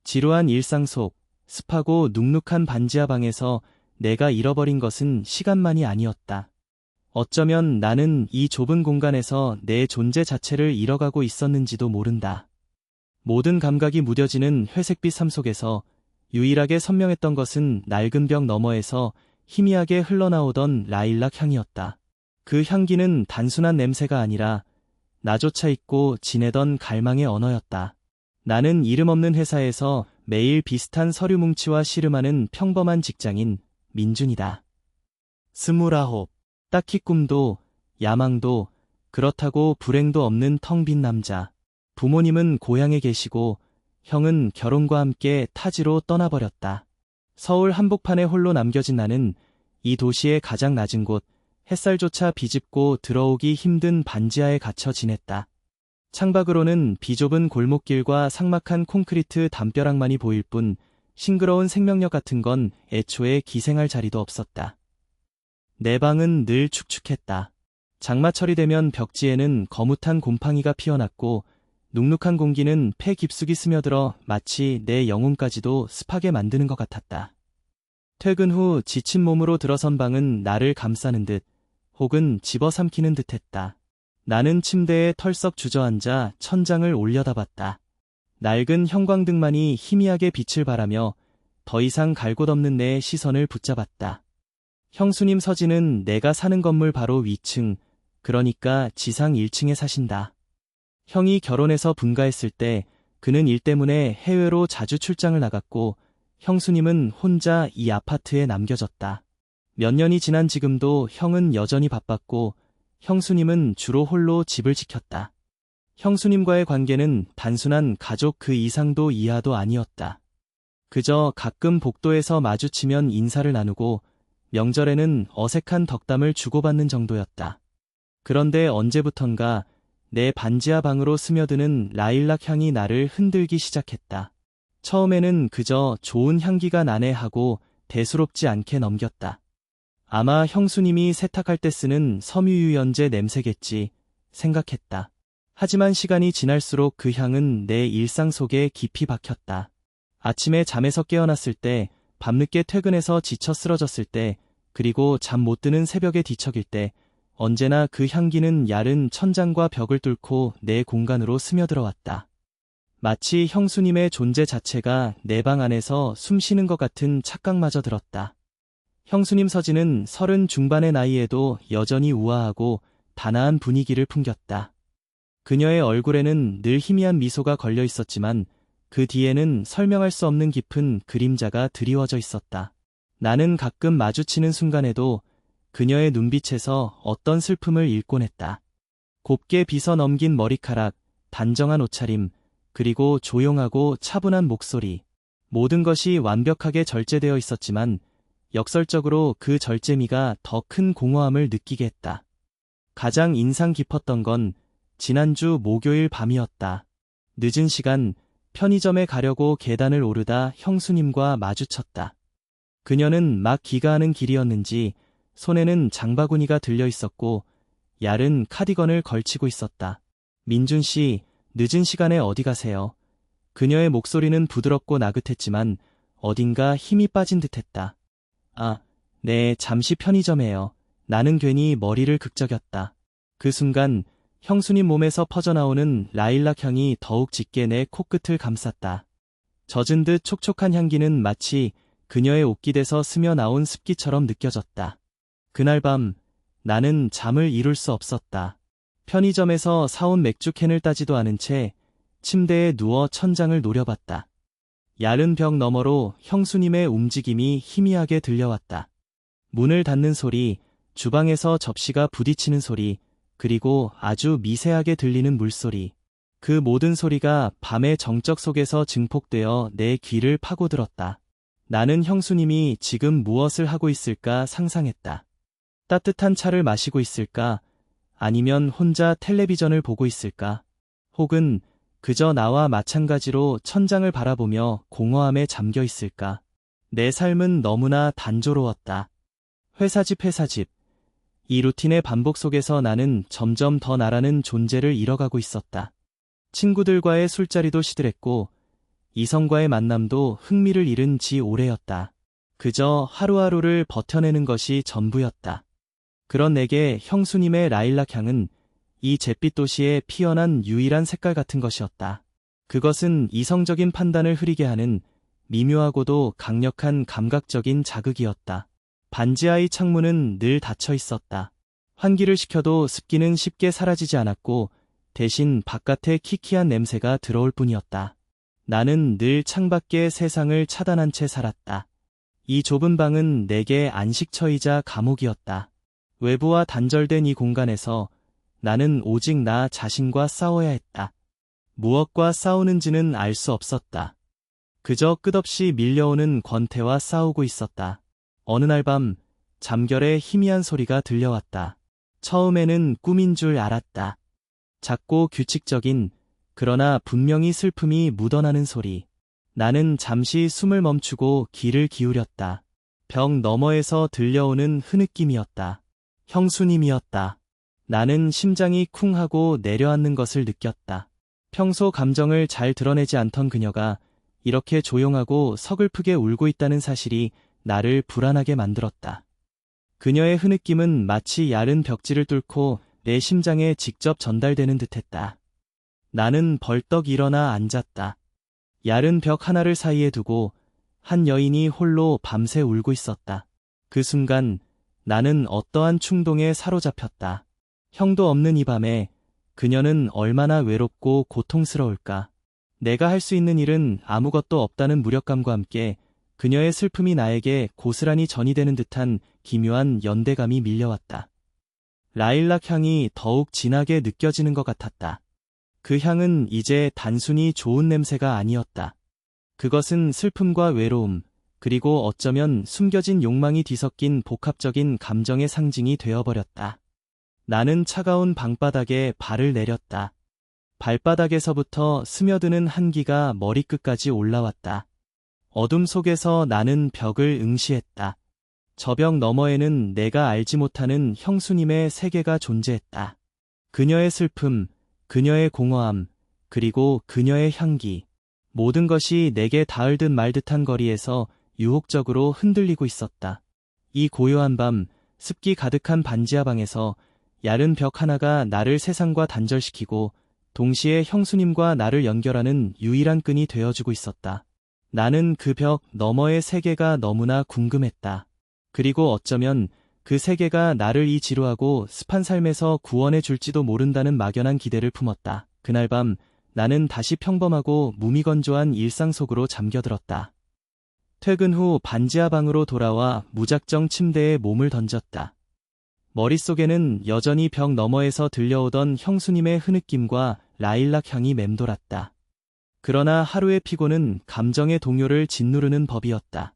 지루한 일상 속 습하고 눅눅한 반지하 방에서 내가 잃어버린 것은 시간만이 아니었다. 어쩌면 나는 이 좁은 공간에서 내 존재 자체를 잃어가고 있었는지도 모른다. 모든 감각이 무뎌지는 회색빛 삶 속에서 유일하게 선명했던 것은 낡은 벽 너머에서 희미하게 흘러나오던 라일락 향이었다. 그 향기는 단순한 냄새가 아니라 나조차 잊고 지내던 갈망의 언어였다. 나는 이름 없는 회사에서 매일 비슷한 서류 뭉치와 씨름하는 평범한 직장인 민준이다. 29. 딱히 꿈도 야망도 그렇다고 불행도 없는 텅 빈 남자. 부모님은 고향에 계시고 형은 결혼과 함께 타지로 떠나버렸다. 서울 한복판에 홀로 남겨진 나는 이 도시의 가장 낮은 곳, 햇살조차 비집고 들어오기 힘든 반지하에 갇혀 지냈다. 창밖으로는 비좁은 골목길과 삭막한 콘크리트 담벼락만이 보일 뿐 싱그러운 생명력 같은 건 애초에 기생할 자리도 없었다. 내 방은 늘 축축했다. 장마철이 되면 벽지에는 거뭇한 곰팡이가 피어났고 눅눅한 공기는 폐 깊숙이 스며들어 마치 내 영혼까지도 습하게 만드는 것 같았다. 퇴근 후 지친 몸으로 들어선 방은 나를 감싸는 듯 혹은 집어삼키는 듯했다. 나는 침대에 털썩 주저앉아 천장을 올려다봤다. 낡은 형광등만이 희미하게 빛을 발하며 더 이상 갈 곳 없는 내 시선을 붙잡았다. 형수님 서진은 내가 사는 건물 바로 위층, 그러니까 지상 1층에 사신다. 형이 결혼해서 분가했을 때 그는 일 때문에 해외로 자주 출장을 나갔고 형수님은 혼자 이 아파트에 남겨졌다. 몇 년이 지난 지금도 형은 여전히 바빴고 형수님은 주로 홀로 집을 지켰다. 형수님과의 관계는 단순한 가족 그 이상도 이하도 아니었다. 그저 가끔 복도에서 마주치면 인사를 나누고 명절에는 어색한 덕담을 주고받는 정도였다. 그런데 언제부턴가 내 반지하 방으로 스며드는 라일락 향이 나를 흔들기 시작했다. 처음에는 그저 좋은 향기가 나네 하고 대수롭지 않게 넘겼다. 아마 형수님이 세탁할 때 쓰는 섬유유연제 냄새겠지 생각했다. 하지만 시간이 지날수록 그 향은 내 일상 속에 깊이 박혔다. 아침에 잠에서 깨어났을 때, 밤늦게 퇴근해서 지쳐 쓰러졌을 때, 그리고 잠 못 드는 새벽에 뒤척일 때 언제나 그 향기는 야른 천장과 벽을 뚫고 내 공간으로 스며들어왔다. 마치 형수님의 존재 자체가 내 방 안에서 숨쉬는 것 같은 착각마저 들었다. 형수님 서진은 30 중반의 나이에도 여전히 우아하고 단아한 분위기를 풍겼다. 그녀의 얼굴에는 늘 희미한 미소가 걸려 있었지만 그 뒤에는 설명할 수 없는 깊은 그림자가 드리워져 있었다. 나는 가끔 마주치는 순간에도 그녀의 눈빛에서 어떤 슬픔을 읽곤 했다. 곱게 빗어 넘긴 머리카락, 단정한 옷차림, 그리고 조용하고 차분한 목소리. 모든 것이 완벽하게 절제되어 있었지만 역설적으로 그 절제미가 더 큰 공허함을 느끼게 했다. 가장 인상 깊었던 건 지난주 목요일 밤이었다. 늦은 시간 편의점에 가려고 계단을 오르다 형수님과 마주쳤다. 그녀는 막 귀가하는 길이었는지 손에는 장바구니가 들려 있었고 야른 카디건을 걸치고 있었다. 민준 씨, 늦은 시간에 어디 가세요? 그녀의 목소리는 부드럽고 나긋했지만 어딘가 힘이 빠진 듯했다. 아, 네, 잠시 편의점에요. 나는 괜히 머리를 극적였다. 그 순간 형수님 몸에서 퍼져나오는 라일락 향이 더욱 짙게 내 코끝을 감쌌다. 젖은 듯 촉촉한 향기는 마치 그녀의 옷깃에서 스며 나온 습기처럼 느껴졌다. 그날 밤 나는 잠을 이룰 수 없었다. 편의점에서 사온 맥주캔을 따지도 않은 채 침대에 누워 천장을 노려봤다. 야른 벽 너머로 형수님의 움직임이 희미하게 들려왔다. 문을 닫는 소리, 주방에서 접시가 부딪히는 소리, 그리고 아주 미세하게 들리는 물소리. 그 모든 소리가 밤의 정적 속에서 증폭되어 내 귀를 파고들었다. 나는 형수님이 지금 무엇을 하고 있을까 상상했다. 따뜻한 차를 마시고 있을까? 아니면 혼자 텔레비전을 보고 있을까? 혹은 그저 나와 마찬가지로 천장을 바라보며 공허함에 잠겨 있을까? 내 삶은 너무나 단조로웠다. 회사집. 이 루틴의 반복 속에서 나는 점점 더 나라는 존재를 잃어가고 있었다. 친구들과의 술자리도 시들했고 이성과의 만남도 흥미를 잃은 지 오래였다. 그저 하루하루를 버텨내는 것이 전부였다. 그런 내게 형수님의 라일락 향은 이 잿빛 도시에 피어난 유일한 색깔 같은 것이었다. 그것은 이성적인 판단을 흐리게 하는 미묘하고도 강력한 감각적인 자극이었다. 반지하의 창문은 늘 닫혀 있었다. 환기를 시켜도 습기는 쉽게 사라지지 않았고 대신 바깥에 키키한 냄새가 들어올 뿐이었다. 나는 늘 창밖의 세상을 차단한 채 살았다. 이 좁은 방은 내게 안식처이자 감옥이었다. 외부와 단절된 이 공간에서 나는 오직 나 자신과 싸워야 했다. 무엇과 싸우는지는 알 수 없었다. 그저 끝없이 밀려오는 권태와 싸우고 있었다. 어느 날 밤 잠결에 희미한 소리가 들려왔다. 처음에는 꿈인 줄 알았다. 작고 규칙적인, 그러나 분명히 슬픔이 묻어나는 소리. 나는 잠시 숨을 멈추고 귀를 기울였다. 벽 너머에서 들려오는 흐느낌이었다. 형수님이었다. 나는 심장이 쿵 하고 내려앉는 것을 느꼈다. 평소 감정을 잘 드러내지 않던 그녀가 이렇게 조용하고 서글프게 울고 있다는 사실이 나를 불안하게 만들었다. 그녀의 흐느낌은 마치 얇은 벽지를 뚫고 내 심장에 직접 전달되는 듯했다. 나는 벌떡 일어나 앉았다. 얇은 벽 하나를 사이에 두고 한 여인이 홀로 밤새 울고 있었다. 그 순간 나는 어떠한 충동에 사로잡혔다. 형도 없는 이 밤에 그녀는 얼마나 외롭고 고통스러울까. 내가 할 수 있는 일은 아무것도 없다는 무력감과 함께 그녀의 슬픔이 나에게 고스란히 전이되는 듯한 기묘한 연대감이 밀려왔다. 라일락 향이 더욱 진하게 느껴지는 것 같았다. 그 향은 이제 단순히 좋은 냄새가 아니었다. 그것은 슬픔과 외로움, 그리고 어쩌면 숨겨진 욕망이 뒤섞인 복합적인 감정의 상징이 되어버렸다. 나는 차가운 방바닥에 발을 내렸다. 발바닥에서부터 스며드는 한기가 머리끝까지 올라왔다. 어둠 속에서 나는 벽을 응시했다. 저 벽 너머에는 내가 알지 못하는 형수님의 세계가 존재했다. 그녀의 슬픔, 그녀의 공허함, 그리고 그녀의 향기. 모든 것이 내게 닿을 듯 말 듯한 거리에서 유혹적으로 흔들리고 있었다. 이 고요한 밤, 습기 가득한 반지하 방에서 얇은 벽 하나가 나를 세상과 단절시키고 동시에 형수님과 나를 연결하는 유일한 끈이 되어주고 있었다. 나는 그 벽 너머의 세계가 너무나 궁금했다. 그리고 어쩌면 그 세계가 나를 이 지루하고 습한 삶에서 구원해 줄지도 모른다는 막연한 기대를 품었다. 그날 밤 나는 다시 평범하고 무미건조한 일상 속으로 잠겨들었다. 퇴근 후 반지하 방으로 돌아와 무작정 침대에 몸을 던졌다. 머릿속에는 여전히 벽 너머에서 들려오던 형수님의 흐느낌과 라일락 향이 맴돌았다. 그러나 하루의 피곤은 감정의 동요를 짓누르는 법이었다.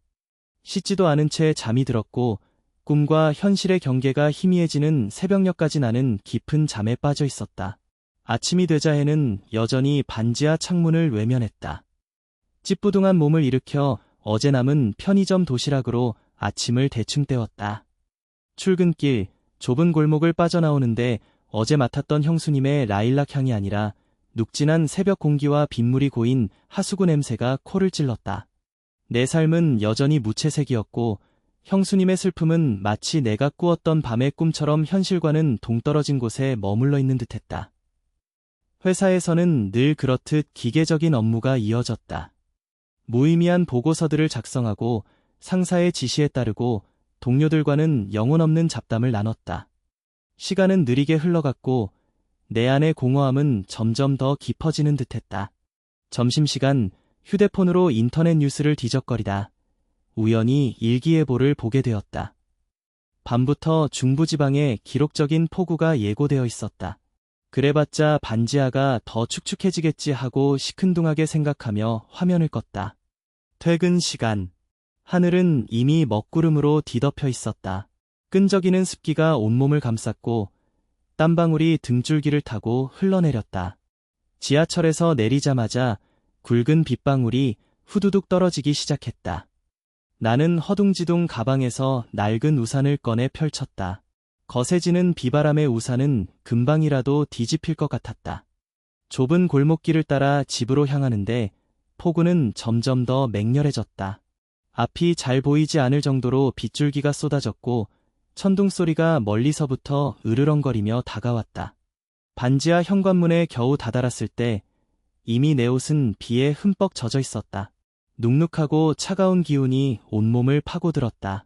씻지도 않은 채 잠이 들었고 꿈과 현실의 경계가 희미해지는 새벽녘까지 나는 깊은 잠에 빠져 있었다. 아침이 되자 해는 여전히 반지하 창문을 외면했다. 찌뿌둥한 몸을 일으켜 어제 남은 편의점 도시락으로 아침을 대충 때웠다. 출근길, 좁은 골목을 빠져나오는데 어제 맡았던 형수님의 라일락 향이 아니라 눅진한 새벽 공기와 빗물이 고인 하수구 냄새가 코를 찔렀다. 내 삶은 여전히 무채색이었고 형수님의 슬픔은 마치 내가 꾸었던 밤의 꿈처럼 현실과는 동떨어진 곳에 머물러 있는 듯했다. 회사에서는 늘 그렇듯 기계적인 업무가 이어졌다. 무의미한 보고서들을 작성하고 상사의 지시에 따르고 동료들과는 영혼 없는 잡담을 나눴다. 시간은 느리게 흘러갔고 내 안의 공허함은 점점 더 깊어지는 듯했다. 점심시간 휴대폰으로 인터넷 뉴스를 뒤적거리다 우연히 일기예보를 보게 되었다. 밤부터 중부지방에 기록적인 폭우가 예고되어 있었다. 그래봤자 반지하가 더 축축해지겠지 하고 시큰둥하게 생각하며 화면을 껐다. 퇴근 시간. 하늘은 이미 먹구름으로 뒤덮여 있었다. 끈적이는 습기가 온몸을 감쌌고 땀방울이 등줄기를 타고 흘러내렸다. 지하철에서 내리자마자 굵은 빗방울이 후두둑 떨어지기 시작했다. 나는 허둥지둥 가방에서 낡은 우산을 꺼내 펼쳤다. 거세지는 비바람의 우산은 금방이라도 뒤집힐 것 같았다. 좁은 골목길을 따라 집으로 향하는데 폭우는 점점 더 맹렬해졌다. 앞이 잘 보이지 않을 정도로 빗줄기가 쏟아졌고 천둥 소리가 멀리서부터 으르렁거리며 다가왔다. 반지하 현관문에 겨우 다다랐을 때 이미 내 옷은 비에 흠뻑 젖어 있었다. 눅눅하고 차가운 기운이 온몸을 파고들었다.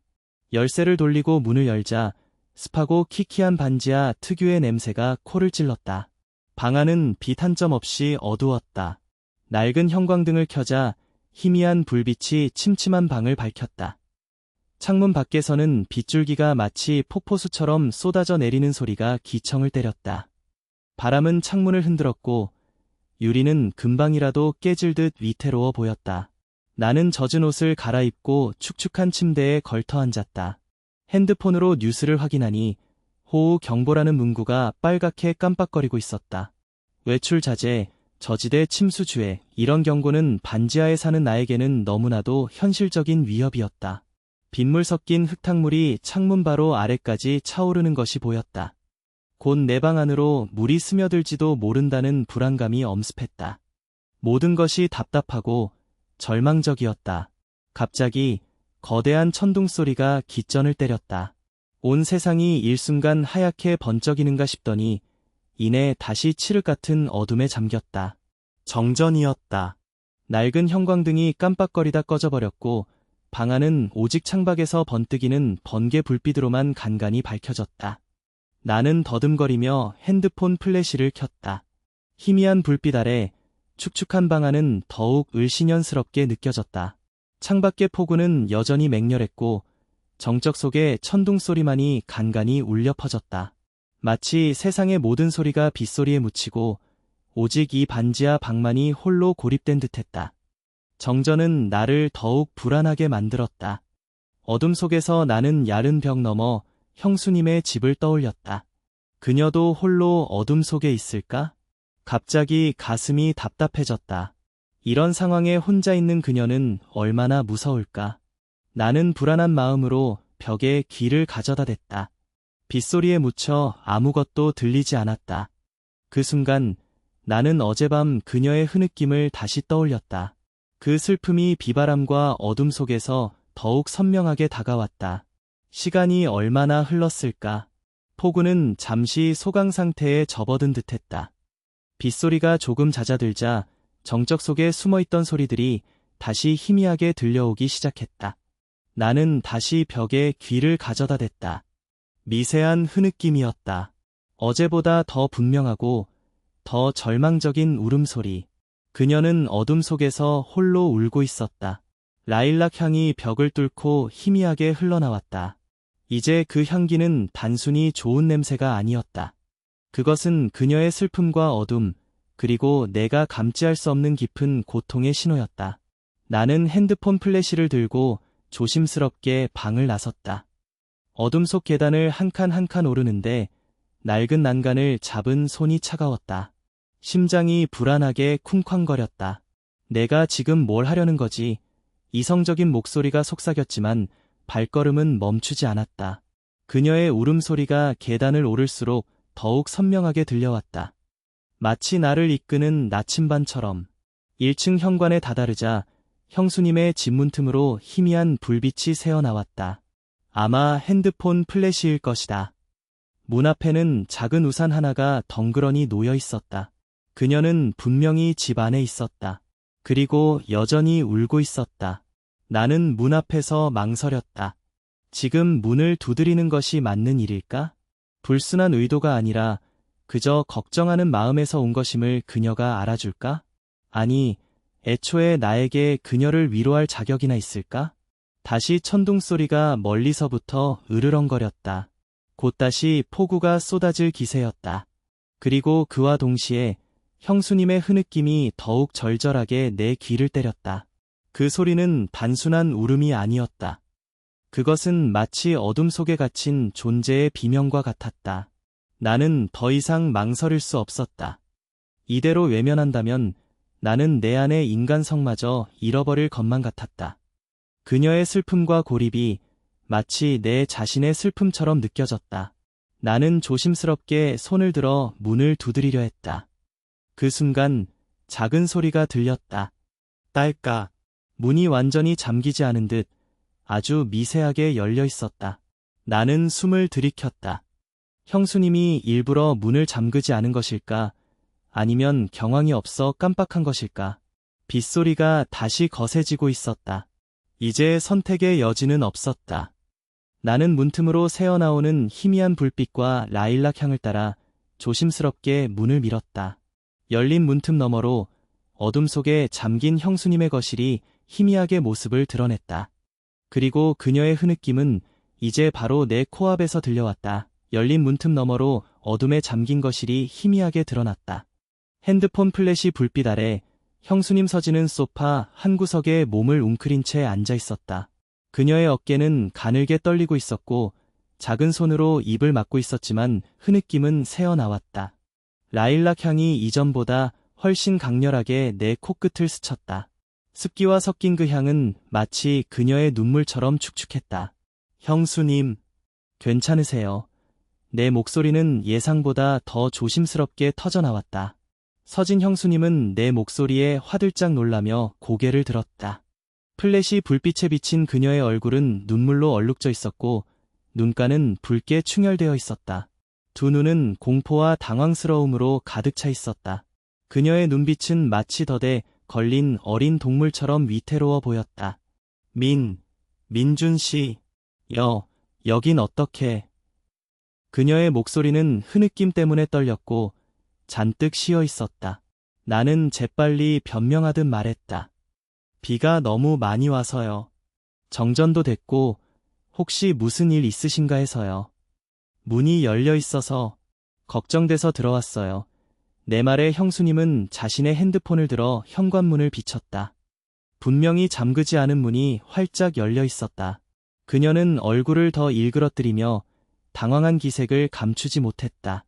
열쇠를 돌리고 문을 열자 습하고 키키한 반지하 특유의 냄새가 코를 찔렀다. 방 안은 빛 한 점 없이 어두웠다. 낡은 형광등을 켜자 희미한 불빛이 침침한 방을 밝혔다. 창문 밖에서는 빗줄기가 마치 폭포수처럼 쏟아져 내리는 소리가 기청을 때렸다. 바람은 창문을 흔들었고 유리는 금방이라도 깨질 듯 위태로워 보였다. 나는 젖은 옷을 갈아입고 축축한 침대에 걸터 앉았다. 핸드폰으로 뉴스를 확인하니 호우 경보라는 문구가 빨갛게 깜빡거리고 있었다. 외출 자제, 저지대 침수 주의, 이런 경고는 반지하에 사는 나에게는 너무나도 현실적인 위협이었다. 빗물 섞인 흙탕물이 창문 바로 아래까지 차오르는 것이 보였다. 곧 내 방 안으로 물이 스며들지도 모른다는 불안감이 엄습했다. 모든 것이 답답하고 절망적이었다. 갑자기 거대한 천둥 소리가 깃전을 때렸다. 온 세상이 일순간 하얗게 번쩍이는가 싶더니 이내 다시 칠흑 같은 어둠에 잠겼다. 정전이었다. 낡은 형광등이 깜빡거리다 꺼져버렸고 방 안은 오직 창밖에서 번뜩이는 번개 불빛으로만 간간히 밝혀졌다. 나는 더듬거리며 핸드폰 플래시를 켰다. 희미한 불빛 아래 축축한 방 안은 더욱 을씨년스럽게 느껴졌다. 창밖의 폭우는 여전히 맹렬했고 정적 속에 천둥 소리만이 간간히 울려 퍼졌다. 마치 세상의 모든 소리가 빗소리에 묻히고 오직 이 반지하 방만이 홀로 고립된 듯했다. 정전은 나를 더욱 불안하게 만들었다. 어둠 속에서 나는 야른 벽 너머 형수님의 집을 떠올렸다. 그녀도 홀로 어둠 속에 있을까? 갑자기 가슴이 답답해졌다. 이런 상황에 혼자 있는 그녀는 얼마나 무서울까? 나는 불안한 마음으로 벽에 귀를 가져다 댔다. 빗소리에 묻혀 아무것도 들리지 않았다. 그 순간 나는 어젯밤 그녀의 흐느낌을 다시 떠올렸다. 그 슬픔이 비바람과 어둠 속에서 더욱 선명하게 다가왔다. 시간이 얼마나 흘렀을까? 폭우는 잠시 소강 상태에 접어든 듯했다. 빗소리가 조금 잦아들자 정적 속에 숨어있던 소리들이 다시 희미하게 들려오기 시작했다. 나는 다시 벽에 귀를 가져다 댔다. 미세한 흐느낌이었다. 어제보다 더 분명하고 더 절망적인 울음소리. 그녀는 어둠 속에서 홀로 울고 있었다. 라일락 향이 벽을 뚫고 희미하게 흘러나왔다. 이제 그 향기는 단순히 좋은 냄새가 아니었다. 그것은 그녀의 슬픔과 어둠, 그리고 내가 감지할 수 없는 깊은 고통의 신호였다. 나는 핸드폰 플래시를 들고 조심스럽게 방을 나섰다. 어둠 속 계단을 한 칸 한 칸 오르는데 낡은 난간을 잡은 손이 차가웠다. 심장이 불안하게 쿵쾅거렸다. 내가 지금 뭘 하려는 거지? 이성적인 목소리가 속삭였지만 발걸음은 멈추지 않았다. 그녀의 울음소리가 계단을 오를수록 더욱 선명하게 들려왔다. 마치 나를 이끄는 나침반처럼. 1층 현관에 다다르자 형수님의 집 문틈으로 희미한 불빛이 새어나왔다. 아마 핸드폰 플래시일 것이다. 문 앞에는 작은 우산 하나가 덩그러니 놓여 있었다. 그녀는 분명히 집 안에 있었다. 그리고 여전히 울고 있었다. 나는 문 앞에서 망설였다. 지금 문을 두드리는 것이 맞는 일일까? 불순한 의도가 아니라 그저 걱정하는 마음에서 온 것임을 그녀가 알아줄까? 아니, 애초에 나에게 그녀를 위로할 자격이나 있을까? 다시 천둥 소리가 멀리서부터 으르렁거렸다. 곧 다시 폭우가 쏟아질 기세였다. 그리고 그와 동시에 형수님의 흐느낌이 더욱 절절하게 내 귀를 때렸다. 그 소리는 단순한 울음이 아니었다. 그것은 마치 어둠 속에 갇힌 존재의 비명과 같았다. 나는 더 이상 망설일 수 없었다. 이대로 외면한다면 나는 내 안의 인간성마저 잃어버릴 것만 같았다. 그녀의 슬픔과 고립이 마치 내 자신의 슬픔처럼 느껴졌다. 나는 조심스럽게 손을 들어 문을 두드리려 했다. 그 순간 작은 소리가 들렸다. 딸까. 문이 완전히 잠기지 않은 듯 아주 미세하게 열려 있었다. 나는 숨을 들이켰다. 형수님이 일부러 문을 잠그지 않은 것일까? 아니면 경황이 없어 깜빡한 것일까? 빗소리가 다시 거세지고 있었다. 이제 선택의 여지는 없었다. 나는 문틈으로 새어나오는 희미한 불빛과 라일락 향을 따라 조심스럽게 문을 밀었다. 열린 문틈 너머로 어둠 속에 잠긴 형수님의 거실이 희미하게 모습을 드러냈다. 그리고 그녀의 흐느낌은 이제 바로 내 코앞에서 들려왔다. 열린 문틈 너머로 어둠에 잠긴 거실이 희미하게 드러났다. 핸드폰 플래시 불빛 아래 형수님 서지는 소파 한 구석에 몸을 웅크린 채 앉아 있었다. 그녀의 어깨는 가늘게 떨리고 있었고 작은 손으로 입을 막고 있었지만 흐느낌은 새어나왔다. 라일락 향이 이전보다 훨씬 강렬하게 내 코끝을 스쳤다. 습기와 섞인 그 향은 마치 그녀의 눈물처럼 축축했다. 형수님, 괜찮으세요? 내 목소리는 예상보다 더 조심스럽게 터져나왔다. 서진 형수님은 내 목소리에 화들짝 놀라며 고개를 들었다. 플래시 불빛에 비친 그녀의 얼굴은 눈물로 얼룩져 있었고 눈가는 붉게 충혈되어 있었다. 두 눈은 공포와 당황스러움으로 가득 차 있었다. 그녀의 눈빛은 마치 덫에 걸린 어린 동물처럼 위태로워 보였다. 민준 씨, 여긴 어떻게? 그녀의 목소리는 흐느낌 때문에 떨렸고 잔뜩 쉬어 있었다. 나는 재빨리 변명하듯 말했다. 비가 너무 많이 와서요. 정전도 됐고 혹시 무슨 일 있으신가 해서요. 문이 열려 있어서 걱정돼서 들어왔어요. 내 말에 형수님은 자신의 핸드폰을 들어 현관문을 비췄다. 분명히 잠그지 않은 문이 활짝 열려 있었다. 그녀는 얼굴을 더 일그러뜨리며 당황한 기색을 감추지 못했다.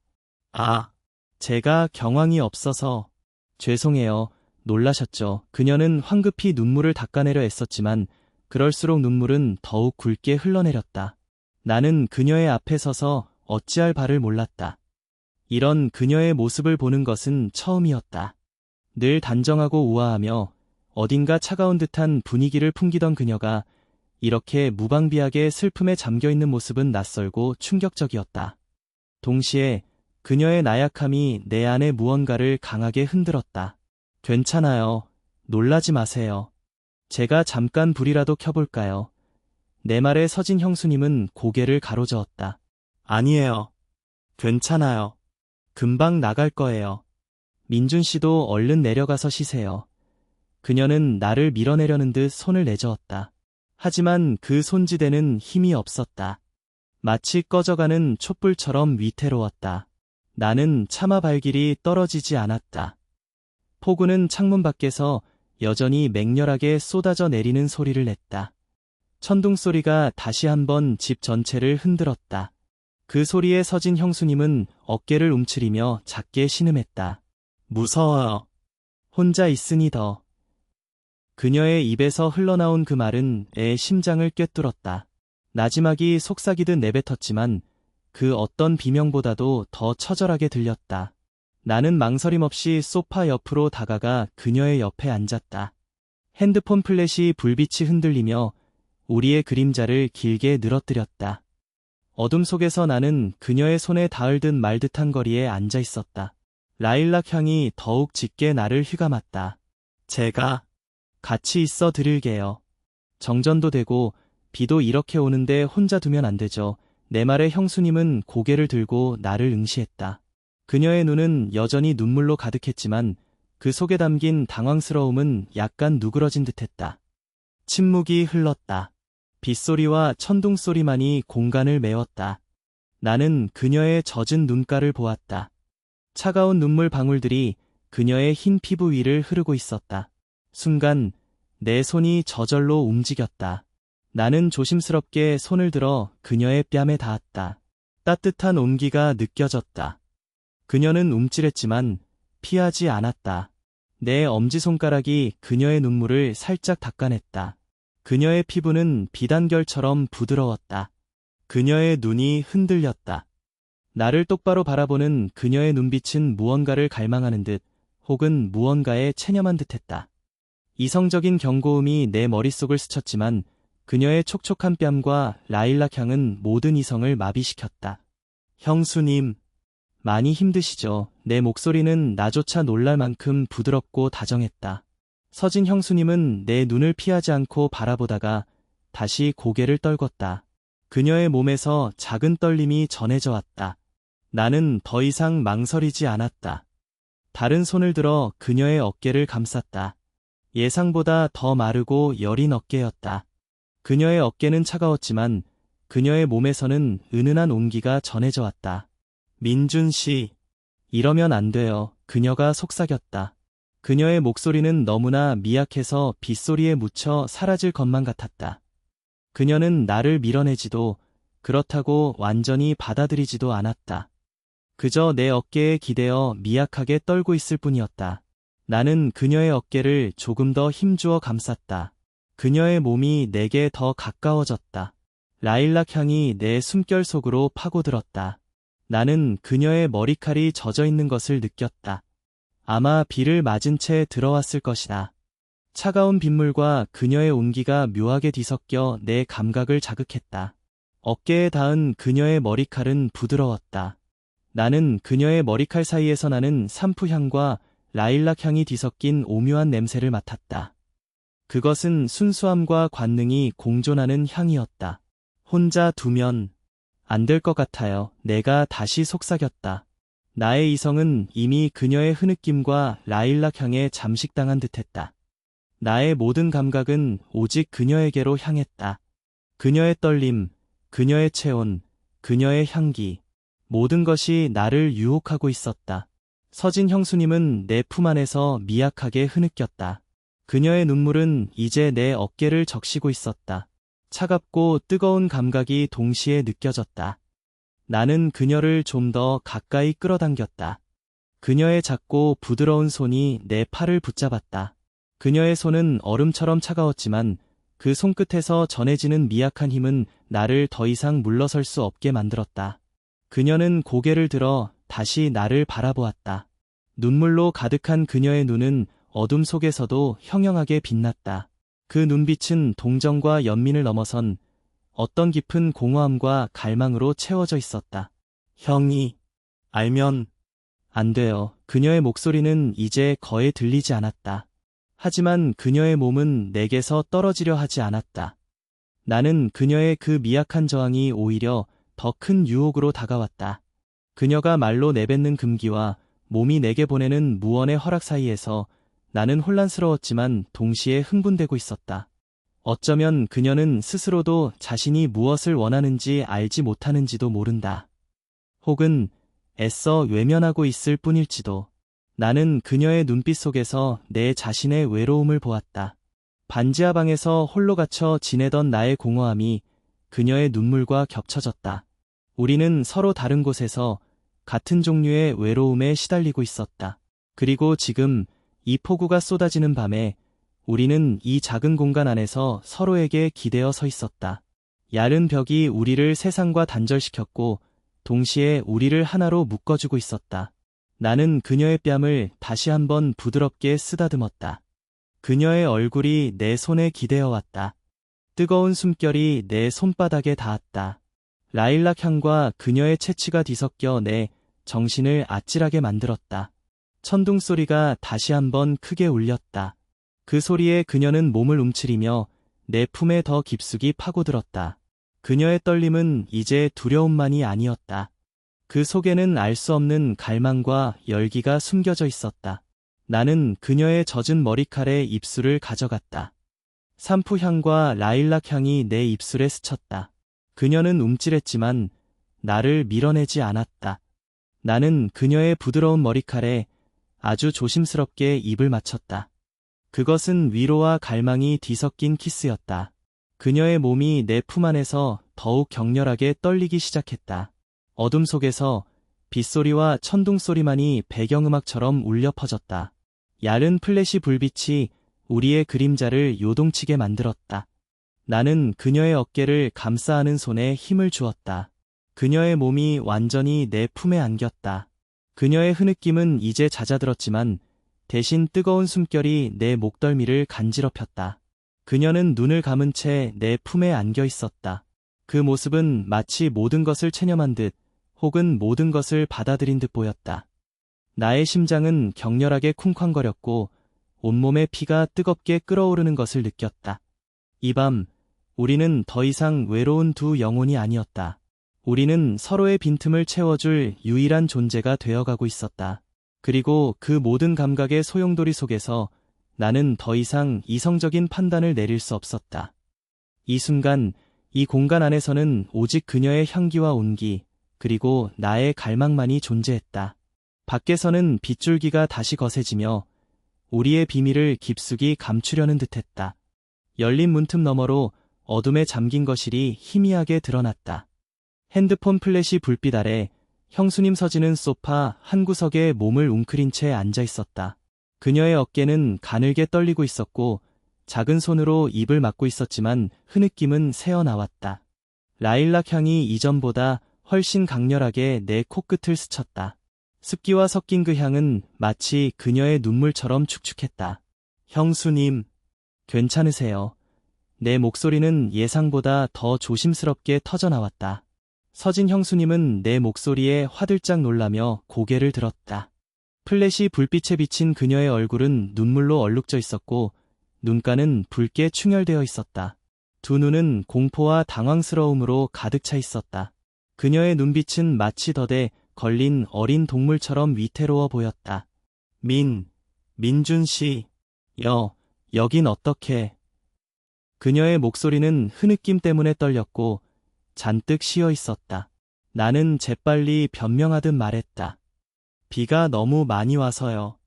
제가 경황이 없어서 죄송해요. 놀라셨죠. 그녀는 황급히 눈물을 닦아내려 애썼지만 그럴수록 눈물은 더욱 굵게 흘러내렸다. 나는 그녀의 앞에 서서 어찌할 바를 몰랐다. 이런 그녀의 모습을 보는 것은 처음이었다. 늘 단정하고 우아하며 어딘가 차가운 듯한 분위기를 풍기던 그녀가 이렇게 무방비하게 슬픔에 잠겨있는 모습은 낯설고 충격적이었다. 동시에 그녀의 나약함이 내 안의 무언가를 강하게 흔들었다. 괜찮아요. 놀라지 마세요. 제가 잠깐 불이라도 켜볼까요? 내 말에 서진 형수님은 고개를 가로저었다. 아니에요. 괜찮아요. 금방 나갈 거예요. 민준 씨도 얼른 내려가서 쉬세요. 그녀는 나를 밀어내려는 듯 손을 내저었다. 하지만 그 손지대는 힘이 없었다. 마치 꺼져가는 촛불처럼 위태로웠다. 나는 차마 발길이 떨어지지 않았다. 폭우는 창문 밖에서 여전히 맹렬하게 쏟아져 내리는 소리를 냈다. 천둥 소리가 다시 한번 집 전체를 흔들었다. 그 소리에 서진 형수님은 어깨를 움츠리며 작게 신음했다. 무서워요. 혼자 있으니 더. 그녀의 입에서 흘러나온 그 말은 애 심장을 꿰뚫었다. 나지막이 속삭이듯 내뱉었지만 그 어떤 비명보다도 더 처절하게 들렸다. 나는 망설임 없이 소파 옆으로 다가가 그녀의 옆에 앉았다. 핸드폰 플래시 불빛이 흔들리며 우리의 그림자를 길게 늘어뜨렸다. 어둠 속에서 나는 그녀의 손에 닿을 듯 말 듯한 거리에 앉아 있었다. 라일락 향이 더욱 짙게 나를 휘감았다. 제가 같이 있어 드릴게요. 정전도 되고 비도 이렇게 오는데 혼자 두면 안 되죠. 내 말에 형수님은 고개를 들고 나를 응시했다. 그녀의 눈은 여전히 눈물로 가득했지만 그 속에 담긴 당황스러움은 약간 누그러진 듯했다. 침묵이 흘렀다. 빗소리와 천둥소리만이 공간을 메웠다. 나는 그녀의 젖은 눈가를 보았다. 차가운 눈물 방울들이 그녀의 흰 피부 위를 흐르고 있었다. 순간 내 손이 저절로 움직였다. 나는 조심스럽게 손을 들어 그녀의 뺨에 닿았다. 따뜻한 온기가 느껴졌다. 그녀는 움찔했지만 피하지 않았다. 내 엄지손가락이 그녀의 눈물을 살짝 닦아냈다. 그녀의 피부는 비단결처럼 부드러웠다. 그녀의 눈이 흔들렸다. 나를 똑바로 바라보는 그녀의 눈빛은 무언가를 갈망하는 듯 혹은 무언가에 체념한 듯했다. 이성적인 경고음이 내 머릿속을 스쳤지만 그녀의 촉촉한 뺨과 라일락 향은 모든 이성을 마비시켰다. 형수님, 많이 힘드시죠? 내 목소리는 나조차 놀랄 만큼 부드럽고 다정했다. 서진 형수님은 내 눈을 피하지 않고 바라보다가 다시 고개를 떨궜다. 그녀의 몸에서 작은 떨림이 전해져 왔다. 나는 더 이상 망설이지 않았다. 다른 손을 들어 그녀의 어깨를 감쌌다. 예상보다 더 마르고 여린 어깨였다. 그녀의 어깨는 차가웠지만 그녀의 몸에서는 은은한 온기가 전해져 왔다. 민준 씨, 이러면 안 돼요. 그녀가 속삭였다. 그녀의 목소리는 너무나 미약해서 빗소리에 묻혀 사라질 것만 같았다. 그녀는 나를 밀어내지도 그렇다고 완전히 받아들이지도 않았다. 그저 내 어깨에 기대어 미약하게 떨고 있을 뿐이었다. 나는 그녀의 어깨를 조금 더 힘주어 감쌌다. 그녀의 몸이 내게 더 가까워졌다. 라일락 향이 내 숨결 속으로 파고들었다. 나는 그녀의 머리칼이 젖어 있는 것을 느꼈다. 아마 비를 맞은 채 들어왔을 것이다. 차가운 빗물과 그녀의 온기가 묘하게 뒤섞여 내 감각을 자극했다. 어깨에 닿은 그녀의 머리칼은 부드러웠다. 나는 그녀의 머리칼 사이에서 나는 산푸 향과 라일락 향이 뒤섞인 오묘한 냄새를 맡았다. 그것은 순수함과 관능이 공존하는 향이었다. 혼자 두면 안 될 것 같아요. 내가 다시 속삭였다. 나의 이성은 이미 그녀의 흐느낌과 라일락 향에 잠식당한 듯했다. 나의 모든 감각은 오직 그녀에게로 향했다. 그녀의 떨림, 그녀의 체온, 그녀의 향기, 모든 것이 나를 유혹하고 있었다. 서진 형수님은 내 품 안에서 미약하게 흐느꼈다. 그녀의 눈물은 이제 내 어깨를 적시고 있었다. 차갑고 뜨거운 감각이 동시에 느껴졌다. 나는 그녀를 좀 더 가까이 끌어당겼다. 그녀의 작고 부드러운 손이 내 팔을 붙잡았다. 그녀의 손은 얼음처럼 차가웠지만 그 손끝에서 전해지는 미약한 힘은 나를 더 이상 물러설 수 없게 만들었다. 그녀는 고개를 들어 다시 나를 바라보았다. 눈물로 가득한 그녀의 눈은 어둠 속에서도 형형하게 빛났다. 그 눈빛은 동정과 연민을 넘어선 어떤 깊은 공허함과 갈망으로 채워져 있었다. 형이 알면 안 돼요. 그녀의 목소리는 이제 거의 들리지 않았다. 하지만 그녀의 몸은 내게서 떨어지려 하지 않았다. 나는 그녀의 그 미약한 저항이 오히려 더 큰 유혹으로 다가왔다. 그녀가 말로 내뱉는 금기와 몸이 내게 보내는 무언의 허락 사이에서 나는 혼란스러웠지만 동시에 흥분되고 있었다. 어쩌면 그녀는 스스로도 자신이 무엇을 원하는지 알지 못하는지도 모른다. 혹은 애써 외면하고 있을 뿐일지도. 나는 그녀의 눈빛 속에서 내 자신의 외로움을 보았다. 반지하 방에서 홀로 갇혀 지내던 나의 공허함이 그녀의 눈물과 겹쳐졌다. 우리는 서로 다른 곳에서 같은 종류의 외로움에 시달리고 있었다. 그리고 지금 이 폭우가 쏟아지는 밤에 우리는 이 작은 공간 안에서 서로에게 기대어 서 있었다. 야른 벽이 우리를 세상과 단절시켰고 동시에 우리를 하나로 묶어주고 있었다. 나는 그녀의 뺨을 다시 한번 부드럽게 쓰다듬었다. 그녀의 얼굴이 내 손에 기대어 왔다. 뜨거운 숨결이 내 손바닥에 닿았다. 라일락 향과 그녀의 채취가 뒤섞여 내 정신을 아찔하게 만들었다. 천둥 소리가 다시 한번 크게 울렸다. 그 소리에 그녀는 몸을 움츠리며 내 품에 더 깊숙이 파고들었다. 그녀의 떨림은 이제 두려움만이 아니었다. 그 속에는 알 수 없는 갈망과 열기가 숨겨져 있었다. 나는 그녀의 젖은 머리칼에 입술을 가져갔다. 산푸 향과 라일락 향이 내 입술에 스쳤다. 그녀는 움찔했지만 나를 밀어내지 않았다. 나는 그녀의 부드러운 머리칼에 아주 조심스럽게 입을 맞췄다. 그것은 위로와 갈망이 뒤섞인 키스였다. 그녀의 몸이 내 품 안에서 더욱 격렬하게 떨리기 시작했다. 어둠 속에서 빗소리와 천둥 소리만이 배경음악처럼 울려 퍼졌다. 야른 플래시 불빛이 우리의 그림자를 요동치게 만들었다. 나는 그녀의 어깨를 감싸 안은 손에 힘을 주었다. 그녀의 몸이 완전히 내 품에 안겼다. 그녀의 흐느낌은 이제 잦아들었지만 대신 뜨거운 숨결이 내 목덜미를 간지럽혔다. 그녀는 눈을 감은 채 내 품에 안겨 있었다. 그 모습은 마치 모든 것을 체념한 듯 혹은 모든 것을 받아들인 듯 보였다. 나의 심장은 격렬하게 쿵쾅거렸고 온몸의 피가 뜨겁게 끓어오르는 것을 느꼈다. 이 밤, 우리는 더 이상 외로운 두 영혼이 아니었다. 우리는 서로의 빈틈을 채워줄 유일한 존재가 되어가고 있었다. 그리고 그 모든 감각의 소용돌이 속에서 나는 더 이상 이성적인 판단을 내릴 수 없었다. 이 순간, 이 공간 안에서는 오직 그녀의 향기와 온기, 그리고 나의 갈망만이 존재했다. 밖에서는 빗줄기가 다시 거세지며 우리의 비밀을 깊숙이 감추려는 듯했다. 열린 문틈 너머로 어둠에 잠긴 거실이 희미하게 드러났다. 핸드폰 플래시 불빛 아래 형수님 서지는 소파 한 구석에 몸을 웅크린 채 앉아 있었다. 그녀의 어깨는 가늘게 떨리고 있었고 작은 손으로 입을 막고 있었지만 흐느낌은 새어나왔다. 라일락 향이 이전보다 훨씬 강렬하게 내 코끝을 스쳤다. 습기와 섞인 그 향은 마치 그녀의 눈물처럼 축축했다. 형수님, 괜찮으세요? 내 목소리는 예상보다 더 조심스럽게 터져나왔다. 서진 형수님은 내 목소리에 화들짝 놀라며 고개를 들었다. 플래시 불빛에 비친 그녀의 얼굴은 눈물로 얼룩져 있었고 눈가는 붉게 충혈되어 있었다. 두 눈은 공포와 당황스러움으로 가득 차 있었다. 그녀의 눈빛은 마치 덫에 걸린 어린 동물처럼 위태로워 보였다. 민준 씨, 여긴 어떻게? 그녀의 목소리는 흐느낌 때문에 떨렸고 잔뜩 쉬어 있었다. 나는 재빨리 변명하듯 말했다. 비가 너무 많이 와서요.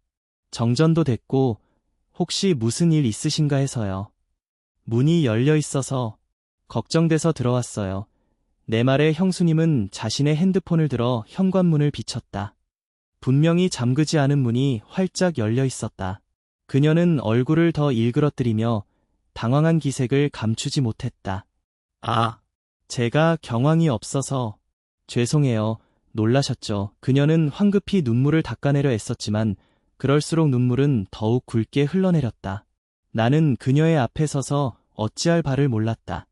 정전도 됐고 혹시 무슨 일 있으신가 해서요. 문이 열려 있어서 걱정돼서 들어왔어요. 내 말에 형수님은 자신의 핸드폰을 들어 현관문을 비췄다. 분명히 잠그지 않은 문이 활짝 열려 있었다. 그녀는 얼굴을 더 일그러뜨리며 당황한 기색을 감추지 못했다. 제가 경황이 없어서 죄송해요. 놀라셨죠. 그녀는 황급히 눈물을 닦아내려 애썼지만 그럴수록 눈물은 더욱 굵게 흘러내렸다. 나는 그녀의 앞에 서서 어찌할 바를 몰랐다.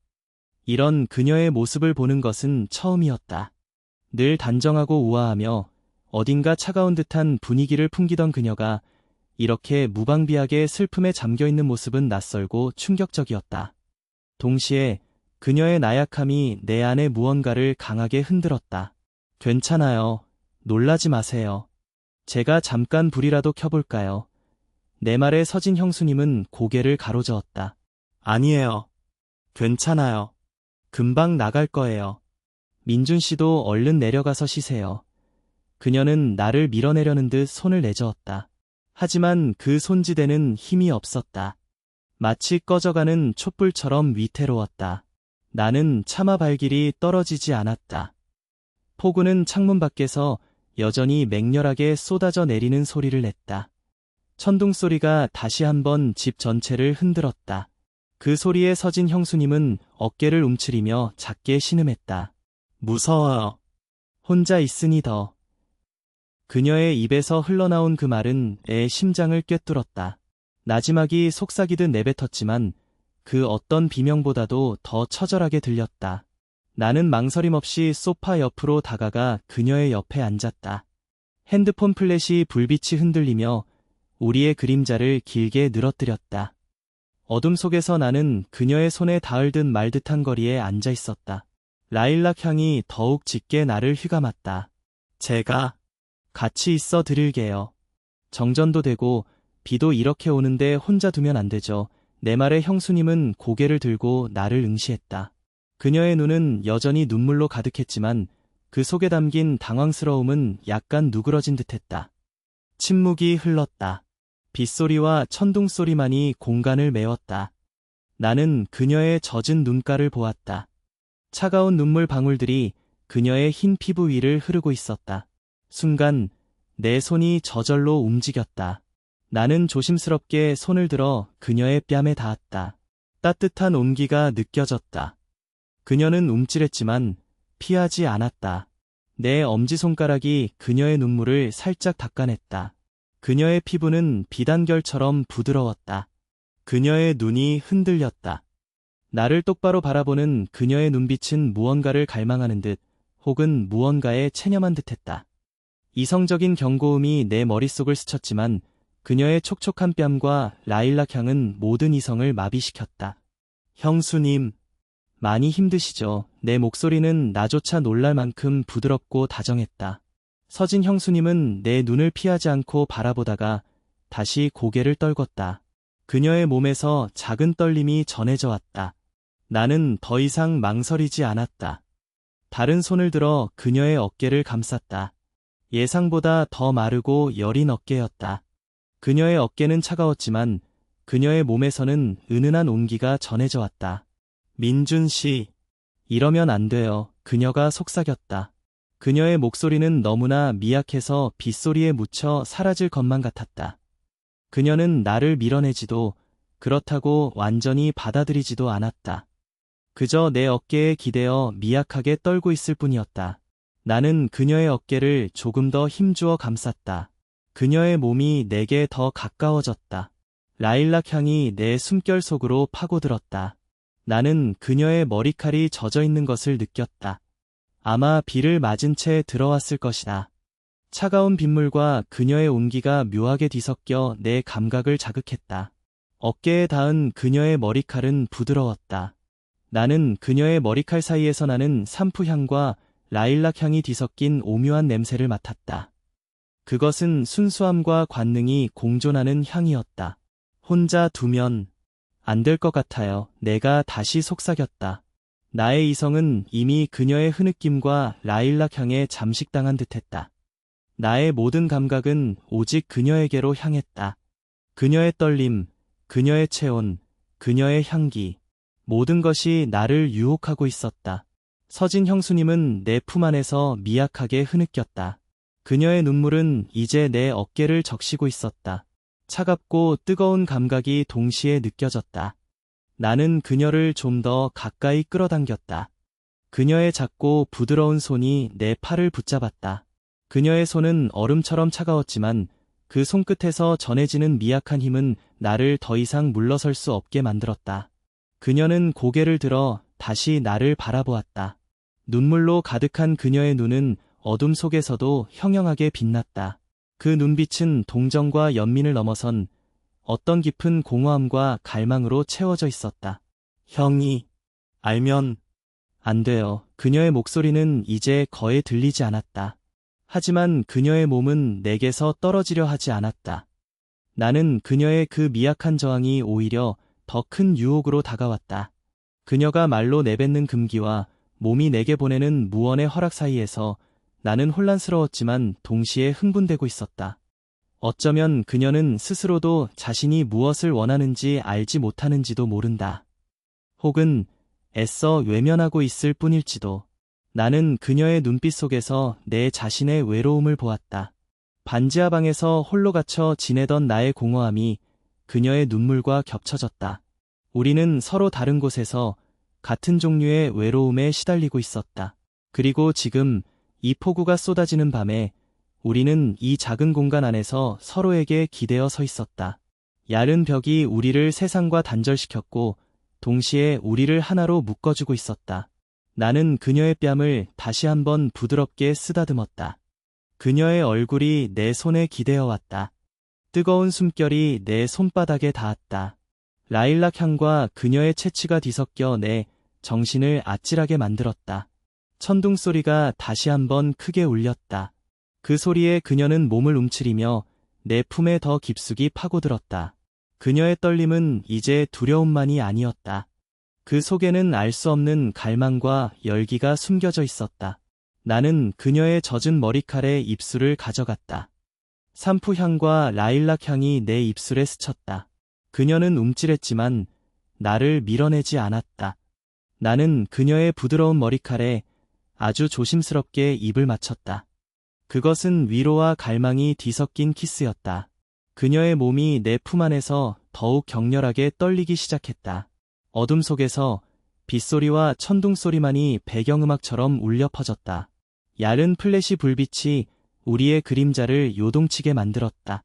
이런 그녀의 모습을 보는 것은 처음이었다. 늘 단정하고 우아하며 어딘가 차가운 듯한 분위기를 풍기던 그녀가 이렇게 무방비하게 슬픔에 잠겨있는 모습은 낯설고 충격적이었다. 동시에 그녀의 나약함이 내 안의 무언가를 강하게 흔들었다. 괜찮아요. 놀라지 마세요. 제가 잠깐 불이라도 켜볼까요? 내 말에 서진 형수님은 고개를 가로저었다. 아니에요. 괜찮아요. 금방 나갈 거예요. 민준 씨도 얼른 내려가서 쉬세요. 그녀는 나를 밀어내려는 듯 손을 내저었다. 하지만 그 손지대는 힘이 없었다. 마치 꺼져가는 촛불처럼 위태로웠다. 나는 차마 발길이 떨어지지 않았다. 폭우는 창문 밖에서 여전히 맹렬하게 쏟아져 내리는 소리를 냈다. 천둥 소리가 다시 한번 집 전체를 흔들었다. 그 소리에 서진 형수님은 어깨를 움츠리며 작게 신음했다. 무서워요. 혼자 있으니 더. 그녀의 입에서 흘러나온 그 말은 애 심장을 꿰뚫었다. 나지막이 속삭이듯 내뱉었지만 그 어떤 비명보다도 더 처절하게 들렸다. 나는 망설임 없이 소파 옆으로 다가가 그녀의 옆에 앉았다. 핸드폰 플래시 불빛이 흔들리며 우리의 그림자를 길게 늘어뜨렸다. 어둠 속에서 나는 그녀의 손에 닿을 듯 말 듯한 거리에 앉아 있었다. 라일락 향이 더욱 짙게 나를 휘감았다. 제가 같이 있어 드릴게요. 정전도 되고 비도 이렇게 오는데 혼자 두면 안 되죠. 내 말에 형수님은 고개를 들고 나를 응시했다. 그녀의 눈은 여전히 눈물로 가득했지만 그 속에 담긴 당황스러움은 약간 누그러진 듯했다. 침묵이 흘렀다. 빗소리와 천둥소리만이 공간을 메웠다. 나는 그녀의 젖은 눈가를 보았다. 차가운 눈물 방울들이 그녀의 흰 피부 위를 흐르고 있었다. 순간 내 손이 저절로 움직였다. 나는 조심스럽게 손을 들어 그녀의 뺨에 닿았다. 따뜻한 온기가 느껴졌다. 그녀는 움찔했지만 피하지 않았다. 내 엄지손가락이 그녀의 눈물을 살짝 닦아냈다. 그녀의 피부는 비단결처럼 부드러웠다. 그녀의 눈이 흔들렸다. 나를 똑바로 바라보는 그녀의 눈빛은 무언가를 갈망하는 듯 혹은 무언가에 체념한 듯했다. 이성적인 경고음이 내 머릿속을 스쳤지만 그녀의 촉촉한 뺨과 라일락 향은 모든 이성을 마비시켰다. 형수님, 많이 힘드시죠? 내 목소리는 나조차 놀랄 만큼 부드럽고 다정했다. 서진 형수님은 내 눈을 피하지 않고 바라보다가 다시 고개를 떨궜다. 그녀의 몸에서 작은 떨림이 전해져 왔다. 나는 더 이상 망설이지 않았다. 다른 손을 들어 그녀의 어깨를 감쌌다. 예상보다 더 마르고 여린 어깨였다. 그녀의 어깨는 차가웠지만 그녀의 몸에서는 은은한 온기가 전해져 왔다. 민준 씨, 이러면 안 돼요. 그녀가 속삭였다. 그녀의 목소리는 너무나 미약해서 빗소리에 묻혀 사라질 것만 같았다. 그녀는 나를 밀어내지도 그렇다고 완전히 받아들이지도 않았다. 그저 내 어깨에 기대어 미약하게 떨고 있을 뿐이었다. 나는 그녀의 어깨를 조금 더 힘주어 감쌌다. 그녀의 몸이 내게 더 가까워졌다. 라일락 향이 내 숨결 속으로 파고들었다. 나는 그녀의 머리칼이 젖어 있는 것을 느꼈다. 아마 비를 맞은 채 들어왔을 것이다. 차가운 빗물과 그녀의 온기가 묘하게 뒤섞여 내 감각을 자극했다. 어깨에 닿은 그녀의 머리칼은 부드러웠다. 나는 그녀의 머리칼 사이에서 나는 산푸 향과 라일락 향이 뒤섞인 오묘한 냄새를 맡았다. 그것은 순수함과 관능이 공존하는 향이었다. 혼자 두면 안 될 것 같아요. 내가 다시 속삭였다. 나의 이성은 이미 그녀의 흐느낌과 라일락 향에 잠식당한 듯했다. 나의 모든 감각은 오직 그녀에게로 향했다. 그녀의 떨림, 그녀의 체온, 그녀의 향기, 모든 것이 나를 유혹하고 있었다. 서진 형수님은 내 품 안에서 미약하게 흐느꼈다. 그녀의 눈물은 이제 내 어깨를 적시고 있었다. 차갑고 뜨거운 감각이 동시에 느껴졌다. 나는 그녀를 좀 더 가까이 끌어당겼다. 그녀의 작고 부드러운 손이 내 팔을 붙잡았다. 그녀의 손은 얼음처럼 차가웠지만 그 손끝에서 전해지는 미약한 힘은 나를 더 이상 물러설 수 없게 만들었다. 그녀는 고개를 들어 다시 나를 바라보았다. 눈물로 가득한 그녀의 눈은 어둠 속에서도 형형하게 빛났다. 그 눈빛은 동정과 연민을 넘어선 어떤 깊은 공허함과 갈망으로 채워져 있었다. 형이 알면 안 돼요. 그녀의 목소리는 이제 거의 들리지 않았다. 하지만 그녀의 몸은 내게서 떨어지려 하지 않았다. 나는 그녀의 그 미약한 저항이 오히려 더 큰 유혹으로 다가왔다. 그녀가 말로 내뱉는 금기와 몸이 내게 보내는 무언의 허락 사이에서 나는 혼란스러웠지만 동시에 흥분되고 있었다. 어쩌면 그녀는 스스로도 자신이 무엇을 원하는지 알지 못하는지도 모른다. 혹은 애써 외면하고 있을 뿐일지도. 나는 그녀의 눈빛 속에서 내 자신의 외로움을 보았다. 반지하 방에서 홀로 갇혀 지내던 나의 공허함이 그녀의 눈물과 겹쳐졌다. 우리는 서로 다른 곳에서 같은 종류의 외로움에 시달리고 있었다. 그리고 지금 이 폭우가 쏟아지는 밤에 우리는 이 작은 공간 안에서 서로에게 기대어 서 있었다. 얇은 벽이 우리를 세상과 단절시켰고 동시에 우리를 하나로 묶어주고 있었다. 나는 그녀의 뺨을 다시 한번 부드럽게 쓰다듬었다. 그녀의 얼굴이 내 손에 기대어 왔다. 뜨거운 숨결이 내 손바닥에 닿았다. 라일락 향과 그녀의 채취가 뒤섞여 내 정신을 아찔하게 만들었다. 천둥 소리가 다시 한번 크게 울렸다. 그 소리에 그녀는 몸을 움츠리며 내 품에 더 깊숙이 파고들었다. 그녀의 떨림은 이제 두려움만이 아니었다. 그 속에는 알 수 없는 갈망과 열기가 숨겨져 있었다. 나는 그녀의 젖은 머리칼에 입술을 가져갔다. 산푸 향과 라일락 향이 내 입술에 스쳤다. 그녀는 움찔했지만 나를 밀어내지 않았다. 나는 그녀의 부드러운 머리칼에 아주 조심스럽게 입을 맞췄다. 그것은 위로와 갈망이 뒤섞인 키스였다. 그녀의 몸이 내 품 안에서 더욱 격렬하게 떨리기 시작했다. 어둠 속에서 빗소리와 천둥 소리만이 배경음악처럼 울려 퍼졌다. 얇은 플래시 불빛이 우리의 그림자를 요동치게 만들었다.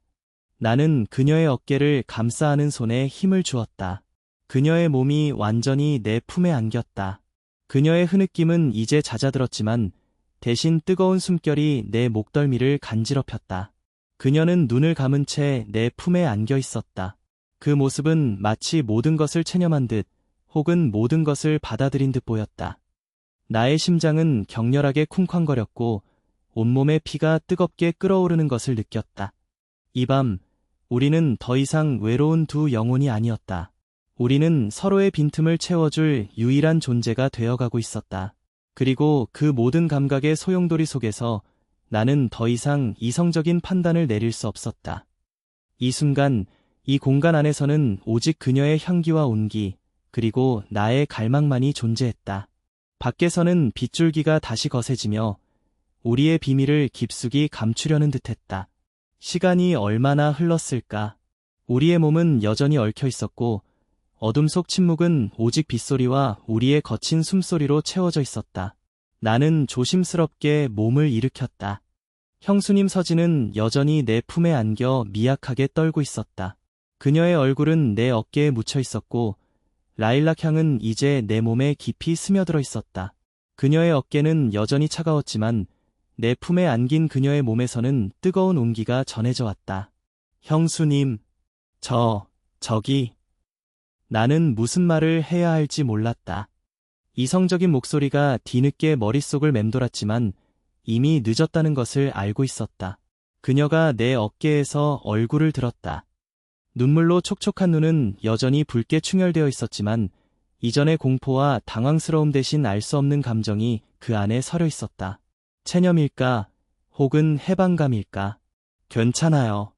나는 그녀의 어깨를 감싸 안은 손에 힘을 주었다. 그녀의 몸이 완전히 내 품에 안겼다. 그녀의 흐느낌은 이제 잦아들었지만 대신 뜨거운 숨결이 내 목덜미를 간지럽혔다. 그녀는 눈을 감은 채 내 품에 안겨 있었다. 그 모습은 마치 모든 것을 체념한 듯 혹은 모든 것을 받아들인 듯 보였다. 나의 심장은 격렬하게 쿵쾅거렸고 온몸의 피가 뜨겁게 끓어오르는 것을 느꼈다. 이 밤, 우리는 더 이상 외로운 두 영혼이 아니었다. 우리는 서로의 빈틈을 채워줄 유일한 존재가 되어가고 있었다. 그리고 그 모든 감각의 소용돌이 속에서 나는 더 이상 이성적인 판단을 내릴 수 없었다. 이 순간, 이 공간 안에서는 오직 그녀의 향기와 온기, 그리고 나의 갈망만이 존재했다. 밖에서는 빗줄기가 다시 거세지며 우리의 비밀을 깊숙이 감추려는 듯했다. 시간이 얼마나 흘렀을까? 우리의 몸은 여전히 얽혀 있었고 어둠 속 침묵은 오직 빗소리와 우리의 거친 숨소리로 채워져 있었다. 나는 조심스럽게 몸을 일으켰다. 형수님 서진은 여전히 내 품에 안겨 미약하게 떨고 있었다. 그녀의 얼굴은 내 어깨에 묻혀 있었고 라일락 향은 이제 내 몸에 깊이 스며들어 있었다. 그녀의 어깨는 여전히 차가웠지만 내 품에 안긴 그녀의 몸에서는 뜨거운 온기가 전해져 왔다. 형수님, 저기. 나는 무슨 말을 해야 할지 몰랐다. 이성적인 목소리가 뒤늦게 머릿속을 맴돌았지만 이미 늦었다는 것을 알고 있었다. 그녀가 내 어깨에서 얼굴을 들었다. 눈물로 촉촉한 눈은 여전히 붉게 충혈되어 있었지만 이전의 공포와 당황스러움 대신 알 수 없는 감정이 그 안에 서려 있었다. 체념일까? 혹은 해방감일까? 괜찮아요.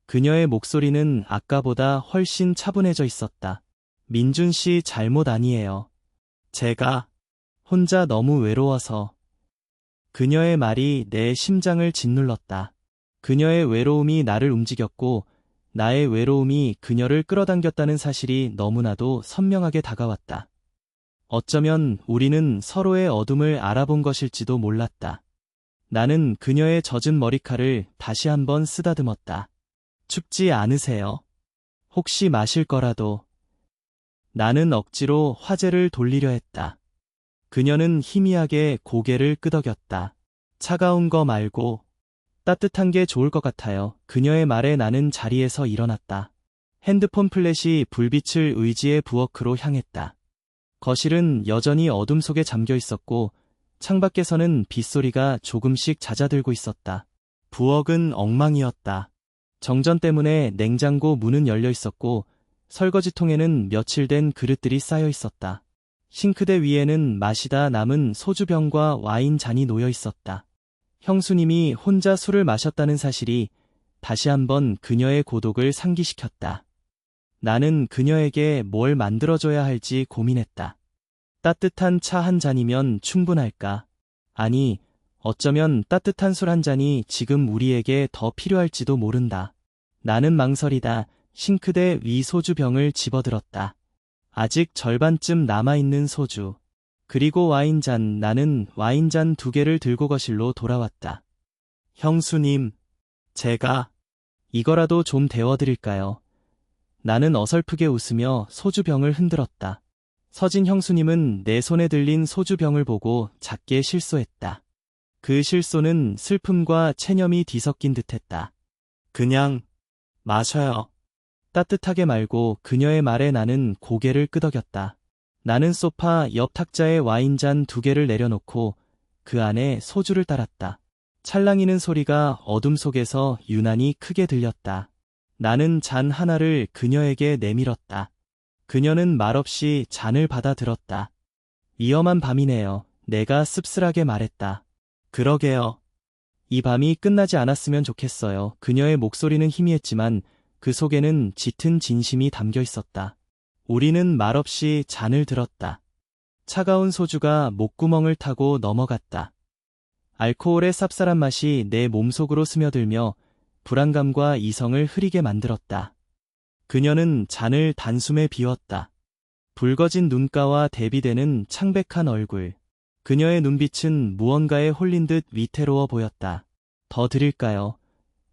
그녀의 목소리는 아까보다 훨씬 차분해져 있었다. 민준 씨 잘못 아니에요. 제가 혼자 너무 외로워서. 그녀의 말이 내 심장을 짓눌렀다. 그녀의 외로움이 나를 움직였고 나의 외로움이 그녀를 끌어당겼다는 사실이 너무나도 선명하게 다가왔다. 어쩌면 우리는 서로의 어둠을 알아본 것일지도 몰랐다. 나는 그녀의 젖은 머리칼을 다시 한번 쓰다듬었다. 춥지 않으세요? 혹시 마실 거라도. 나는 억지로 화제를 돌리려 했다. 그녀는 희미하게 고개를 끄덕였다. 차가운 거 말고 따뜻한 게 좋을 것 같아요. 그녀의 말에 나는 자리에서 일어났다. 핸드폰 플래시 불빛을 의지의 부엌으로 향했다. 거실은 여전히 어둠 속에 잠겨 있었고 창밖에서는 빗소리가 조금씩 잦아들고 있었다. 부엌은 엉망이었다. 정전 때문에 냉장고 문은 열려 있었고 설거지통에는 며칠 된 그릇들이 쌓여 있었다. 싱크대 위에는 마시다 남은 소주병과 와인 잔이 놓여 있었다. 형수님이 혼자 술을 마셨다는 사실이 다시 한번 그녀의 고독을 상기시켰다. 나는 그녀에게 뭘 만들어줘야 할지 고민했다. 따뜻한 차 한 잔이면 충분할까? 아니, 어쩌면 따뜻한 술 한 잔이 지금 우리에게 더 필요할지도 모른다. 나는 망설이다 싱크대 위 소주병을 집어들었다. 아직 절반쯤 남아있는 소주. 그리고 와인잔. 나는 와인잔 2개를 들고 거실로 돌아왔다. 형수님, 제가 이거라도 좀 데워드릴까요? 나는 어설프게 웃으며 소주병을 흔들었다. 서진 형수님은 내 손에 들린 소주병을 보고 작게 실소했다. 그 실소는 슬픔과 체념이 뒤섞인 듯했다. 그냥 마셔요. 따뜻하게 말고 그녀의 말에 나는 고개를 끄덕였다. 나는 소파 옆 탁자에 와인잔 2개를 내려놓고 그 안에 소주를 따랐다. 찰랑이는 소리가 어둠 속에서 유난히 크게 들렸다. 나는 잔 하나를 그녀에게 내밀었다. 그녀는 말없이 잔을 받아 들었다. 위험한 밤이네요. 내가 씁쓸하게 말했다. 그러게요. 이 밤이 끝나지 않았으면 좋겠어요. 그녀의 목소리는 희미했지만 그 속에는 짙은 진심이 담겨 있었다. 우리는 말없이 잔을 들었다. 차가운 소주가 목구멍을 타고 넘어갔다. 알코올의 쌉쌀한 맛이 내 몸속으로 스며들며 불안감과 이성을 흐리게 만들었다. 그녀는 잔을 단숨에 비웠다. 붉어진 눈가와 대비되는 창백한 얼굴. 그녀의 눈빛은 무언가에 홀린 듯 위태로워 보였다. 더 드릴까요?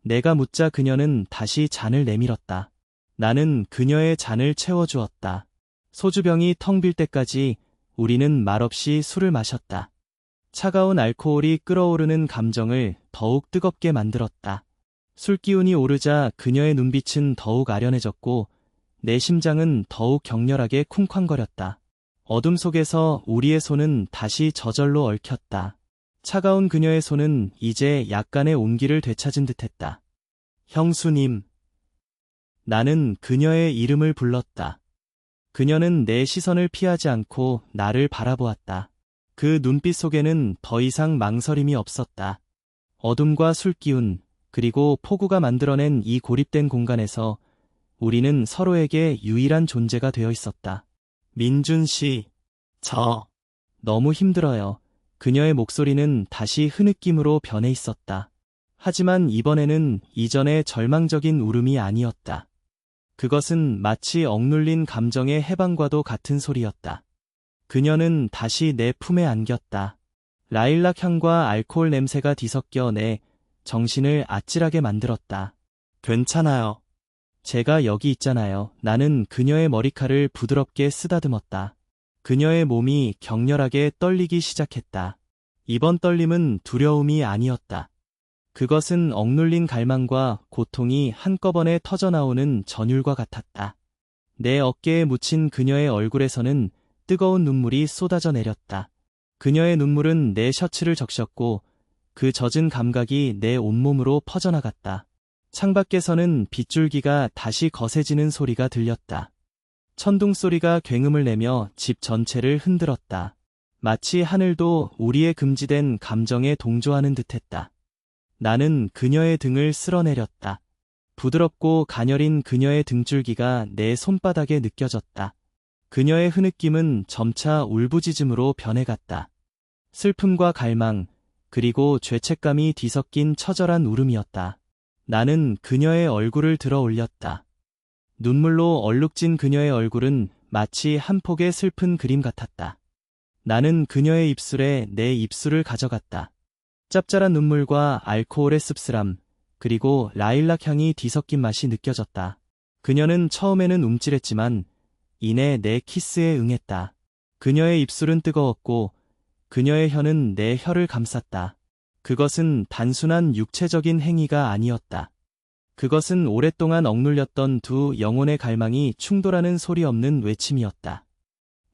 내가 묻자 그녀는 다시 잔을 내밀었다. 나는 그녀의 잔을 채워주었다. 소주병이 텅 빌 때까지 우리는 말없이 술을 마셨다. 차가운 알코올이 끓어오르는 감정을 더욱 뜨겁게 만들었다. 술 기운이 오르자 그녀의 눈빛은 더욱 아련해졌고 내 심장은 더욱 격렬하게 쿵쾅거렸다. 어둠 속에서 우리의 손은 다시 저절로 얽혔다. 차가운 그녀의 손은 이제 약간의 온기를 되찾은 듯했다. 형수님. 나는 그녀의 이름을 불렀다. 그녀는 내 시선을 피하지 않고 나를 바라보았다. 그 눈빛 속에는 더 이상 망설임이 없었다. 어둠과 술기운, 그리고 폭우가 만들어낸 이 고립된 공간에서 우리는 서로에게 유일한 존재가 되어 있었다. 민준 씨, 저 너무 힘들어요. 그녀의 목소리는 다시 흐느낌으로 변해 있었다. 하지만 이번에는 이전의 절망적인 울음이 아니었다. 그것은 마치 억눌린 감정의 해방과도 같은 소리였다. 그녀는 다시 내 품에 안겼다. 라일락 향과 알코올 냄새가 뒤섞여 내 정신을 아찔하게 만들었다. 괜찮아요. 제가 여기 있잖아요. 나는 그녀의 머리칼을 부드럽게 쓰다듬었다. 그녀의 몸이 격렬하게 떨리기 시작했다. 이번 떨림은 두려움이 아니었다. 그것은 억눌린 갈망과 고통이 한꺼번에 터져나오는 전율과 같았다. 내 어깨에 묻힌 그녀의 얼굴에서는 뜨거운 눈물이 쏟아져 내렸다. 그녀의 눈물은 내 셔츠를 적셨고 그 젖은 감각이 내 온몸으로 퍼져나갔다. 창밖에서는 빗줄기가 다시 거세지는 소리가 들렸다. 천둥 소리가 굉음을 내며 집 전체를 흔들었다. 마치 하늘도 우리의 금지된 감정에 동조하는 듯했다. 나는 그녀의 등을 쓸어내렸다. 부드럽고 가녀린 그녀의 등줄기가 내 손바닥에 느껴졌다. 그녀의 흐느낌은 점차 울부짖음으로 변해갔다. 슬픔과 갈망, 그리고 죄책감이 뒤섞인 처절한 울음이었다. 나는 그녀의 얼굴을 들어 올렸다. 눈물로 얼룩진 그녀의 얼굴은 마치 한 폭의 슬픈 그림 같았다. 나는 그녀의 입술에 내 입술을 가져갔다. 짭짤한 눈물과 알코올의 씁쓸함, 그리고 라일락 향이 뒤섞인 맛이 느껴졌다. 그녀는 처음에는 움찔했지만 이내 내 키스에 응했다. 그녀의 입술은 뜨거웠고 그녀의 혀는 내 혀를 감쌌다. 그것은 단순한 육체적인 행위가 아니었다. 그것은 오랫동안 억눌렸던 두 영혼의 갈망이 충돌하는 소리 없는 외침이었다.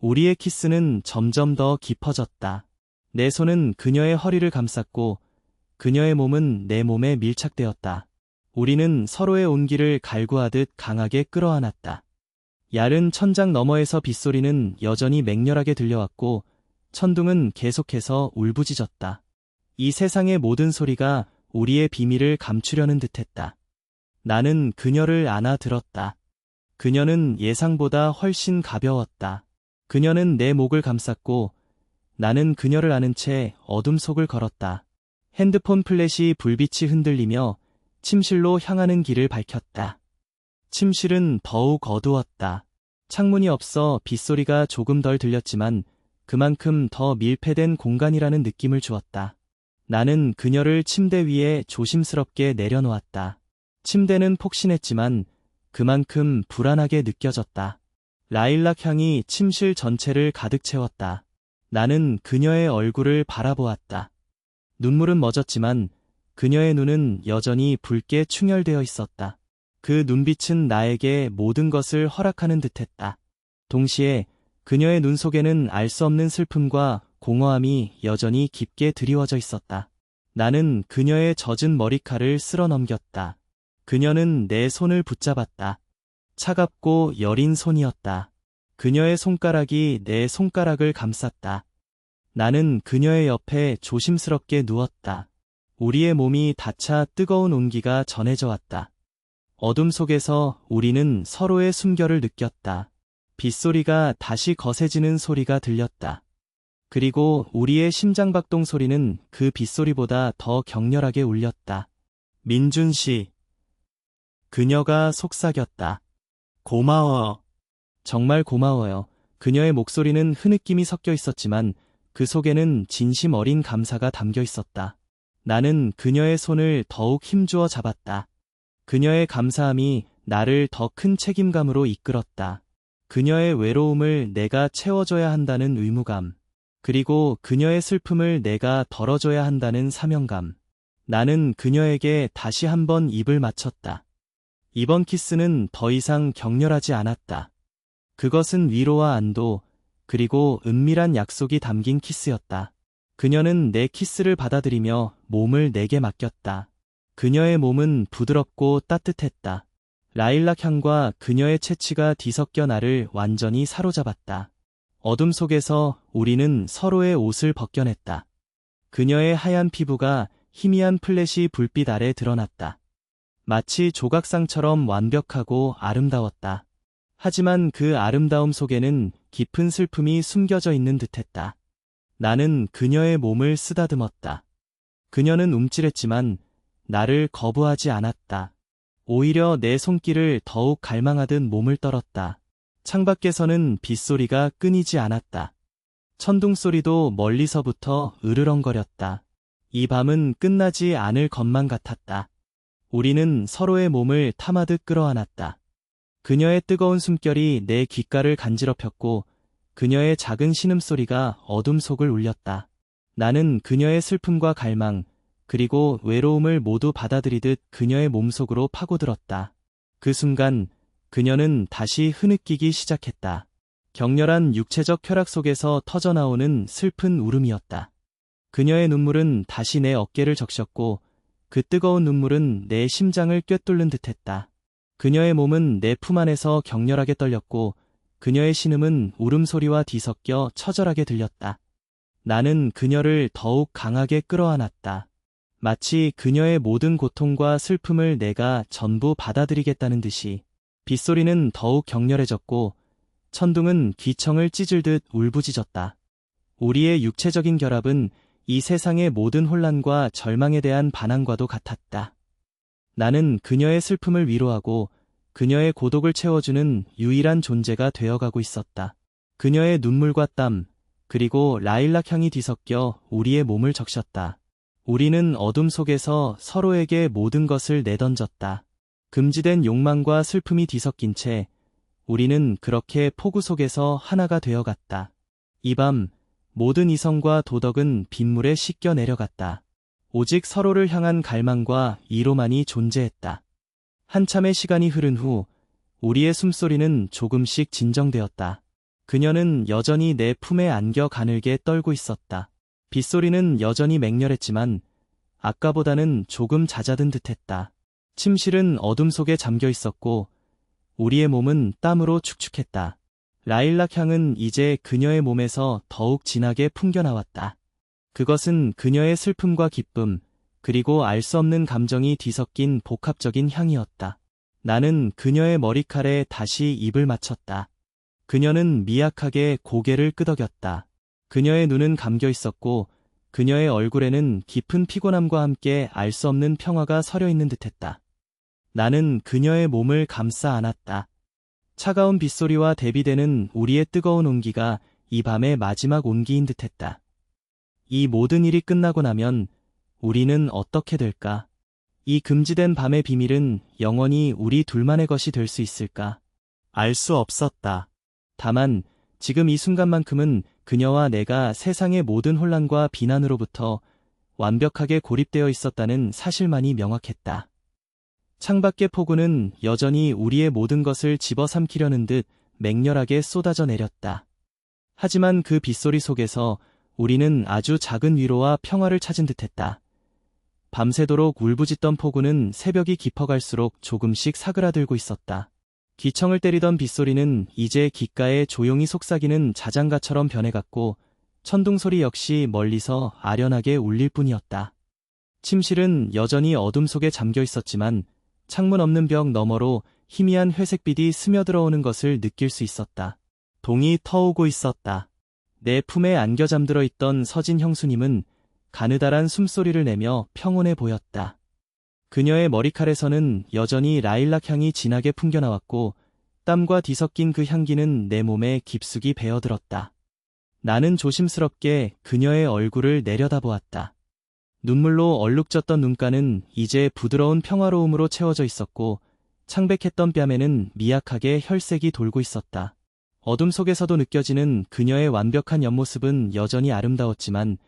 우리의 키스는 점점 더 깊어졌다. 내 손은 그녀의 허리를 감쌌고 그녀의 몸은 내 몸에 밀착되었다. 우리는 서로의 온기를 갈구하듯 강하게 끌어안았다. 얇은 천장 너머에서 빗소리는 여전히 맹렬하게 들려왔고 천둥은 계속해서 울부짖었다. 이 세상의 모든 소리가 우리의 비밀을 감추려는 듯했다. 나는 그녀를 안아들었다. 그녀는 예상보다 훨씬 가벼웠다. 그녀는 내 목을 감쌌고 나는 그녀를 안은 채 어둠 속을 걸었다. 핸드폰 플래시 불빛이 흔들리며 침실로 향하는 길을 밝혔다. 침실은 더욱 어두웠다. 창문이 없어 빗소리가 조금 덜 들렸지만 그만큼 더 밀폐된 공간이라는 느낌을 주었다. 나는 그녀를 침대 위에 조심스럽게 내려놓았다. 침대는 폭신했지만 그만큼 불안하게 느껴졌다. 라일락 향이 침실 전체를 가득 채웠다. 나는 그녀의 얼굴을 바라보았다. 눈물은 멎었지만 그녀의 눈은 여전히 붉게 충혈되어 있었다. 그 눈빛은 나에게 모든 것을 허락하는 듯했다. 동시에 그녀의 눈 속에는 알 수 없는 슬픔과 공허함이 여전히 깊게 드리워져 있었다. 나는 그녀의 젖은 머리칼을 쓸어 넘겼다. 그녀는 내 손을 붙잡았다. 차갑고 여린 손이었다. 그녀의 손가락이 내 손가락을 감쌌다. 나는 그녀의 옆에 조심스럽게 누웠다. 우리의 몸이 닿자 뜨거운 온기가 전해져 왔다. 어둠 속에서 우리는 서로의 숨결을 느꼈다. 빗소리가 다시 거세지는 소리가 들렸다. 그리고 우리의 심장박동 소리는 그 빗소리보다 더 격렬하게 울렸다. 민준 씨. 그녀가 속삭였다. 고마워. 정말 고마워요. 그녀의 목소리는 흐느낌이 섞여 있었지만 그 속에는 진심 어린 감사가 담겨 있었다. 나는 그녀의 손을 더욱 힘주어 잡았다. 그녀의 감사함이 나를 더 큰 책임감으로 이끌었다. 그녀의 외로움을 내가 채워줘야 한다는 의무감, 그리고 그녀의 슬픔을 내가 덜어줘야 한다는 사명감. 나는 그녀에게 다시 한번 입을 맞췄다. 이번 키스는 더 이상 격렬하지 않았다. 그것은 위로와 안도, 그리고 은밀한 약속이 담긴 키스였다. 그녀는 내 키스를 받아들이며 몸을 내게 맡겼다. 그녀의 몸은 부드럽고 따뜻했다. 라일락 향과 그녀의 채취가 뒤섞여 나를 완전히 사로잡았다. 어둠 속에서 우리는 서로의 옷을 벗겨냈다. 그녀의 하얀 피부가 희미한 플래시 불빛 아래 드러났다. 마치 조각상처럼 완벽하고 아름다웠다. 하지만 그 아름다움 속에는 깊은 슬픔이 숨겨져 있는 듯했다. 나는 그녀의 몸을 쓰다듬었다. 그녀는 움찔했지만 나를 거부하지 않았다. 오히려 내 손길을 더욱 갈망하듯 몸을 떨었다. 창밖에서는 빗소리가 끊이지 않았다. 천둥 소리도 멀리서부터 으르렁거렸다. 이 밤은 끝나지 않을 것만 같았다. 우리는 서로의 몸을 탐하듯 끌어안았다. 그녀의 뜨거운 숨결이 내 귓가를 간지럽혔고 그녀의 작은 신음소리가 어둠 속을 울렸다. 나는 그녀의 슬픔과 갈망, 그리고 외로움을 모두 받아들이듯 그녀의 몸속으로 파고들었다. 그 순간 그녀는 다시 흐느끼기 시작했다. 격렬한 육체적 쾌락 속에서 터져나오는 슬픈 울음이었다. 그녀의 눈물은 다시 내 어깨를 적셨고 그 뜨거운 눈물은 내 심장을 꿰뚫는 듯했다. 그녀의 몸은 내 품 안에서 격렬하게 떨렸고 그녀의 신음은 울음소리와 뒤섞여 처절하게 들렸다. 나는 그녀를 더욱 강하게 끌어안았다. 마치 그녀의 모든 고통과 슬픔을 내가 전부 받아들이겠다는 듯이. 빗소리는 더욱 격렬해졌고 천둥은 귀청을 찢을듯 울부짖었다. 우리의 육체적인 결합은 이 세상의 모든 혼란과 절망에 대한 반항과도 같았다. 나는 그녀의 슬픔을 위로하고 그녀의 고독을 채워주는 유일한 존재가 되어가고 있었다. 그녀의 눈물과 땀, 그리고 라일락 향이 뒤섞여 우리의 몸을 적셨다. 우리는 어둠 속에서 서로에게 모든 것을 내던졌다. 금지된 욕망과 슬픔이 뒤섞인 채 우리는 그렇게 폭우 속에서 하나가 되어갔다. 이 밤 모든 이성과 도덕은 빗물에 씻겨 내려갔다. 오직 서로를 향한 갈망과 이로만이 존재했다. 한참의 시간이 흐른 후 우리의 숨소리는 조금씩 진정되었다. 그녀는 여전히 내 품에 안겨 가늘게 떨고 있었다. 빗소리는 여전히 맹렬했지만 아까보다는 조금 잦아든 듯했다. 침실은 어둠 속에 잠겨 있었고 우리의 몸은 땀으로 축축했다. 라일락 향은 이제 그녀의 몸에서 더욱 진하게 풍겨나왔다. 그것은 그녀의 슬픔과 기쁨, 그리고 알 수 없는 감정이 뒤섞인 복합적인 향이었다. 나는 그녀의 머리칼에 다시 입을 맞췄다. 그녀는 미약하게 고개를 끄덕였다. 그녀의 눈은 감겨 있었고 그녀의 얼굴에는 깊은 피곤함과 함께 알 수 없는 평화가 서려 있는 듯했다. 나는 그녀의 몸을 감싸 안았다. 차가운 빗소리와 대비되는 우리의 뜨거운 온기가 이 밤의 마지막 온기인 듯했다. 이 모든 일이 끝나고 나면 우리는 어떻게 될까? 이 금지된 밤의 비밀은 영원히 우리 둘만의 것이 될 수 있을까? 알 수 없었다. 다만 지금 이 순간만큼은 그녀와 내가 세상의 모든 혼란과 비난으로부터 완벽하게 고립되어 있었다는 사실만이 명확했다. 창밖의 폭우는 여전히 우리의 모든 것을 집어삼키려는 듯 맹렬하게 쏟아져 내렸다. 하지만 그 빗소리 속에서 우리는 아주 작은 위로와 평화를 찾은 듯했다. 밤새도록 울부짖던 폭우는 새벽이 깊어갈수록 조금씩 사그라들고 있었다. 귀청을 때리던 빗소리는 이제 귓가에 조용히 속삭이는 자장가처럼 변해갔고 천둥소리 역시 멀리서 아련하게 울릴 뿐이었다. 침실은 여전히 어둠 속에 잠겨 있었지만 창문 없는 벽 너머로 희미한 회색빛이 스며들어오는 것을 느낄 수 있었다. 동이 터오고 있었다. 내 품에 안겨 잠들어 있던 서진 형수님은 가느다란 숨소리를 내며 평온해 보였다. 그녀의 머리칼에서는 여전히 라일락 향이 진하게 풍겨나왔고 땀과 뒤섞인 그 향기는 내 몸에 깊숙이 배어들었다. 나는 조심스럽게 그녀의 얼굴을 내려다보았다. 눈물로 얼룩졌던 눈가는 이제 부드러운 평화로움으로 채워져 있었고 창백했던 뺨에는 미약하게 혈색이 돌고 있었다. 어둠 속에서도 느껴지는 그녀의 완벽한 옆모습은 여전히 아름다웠지만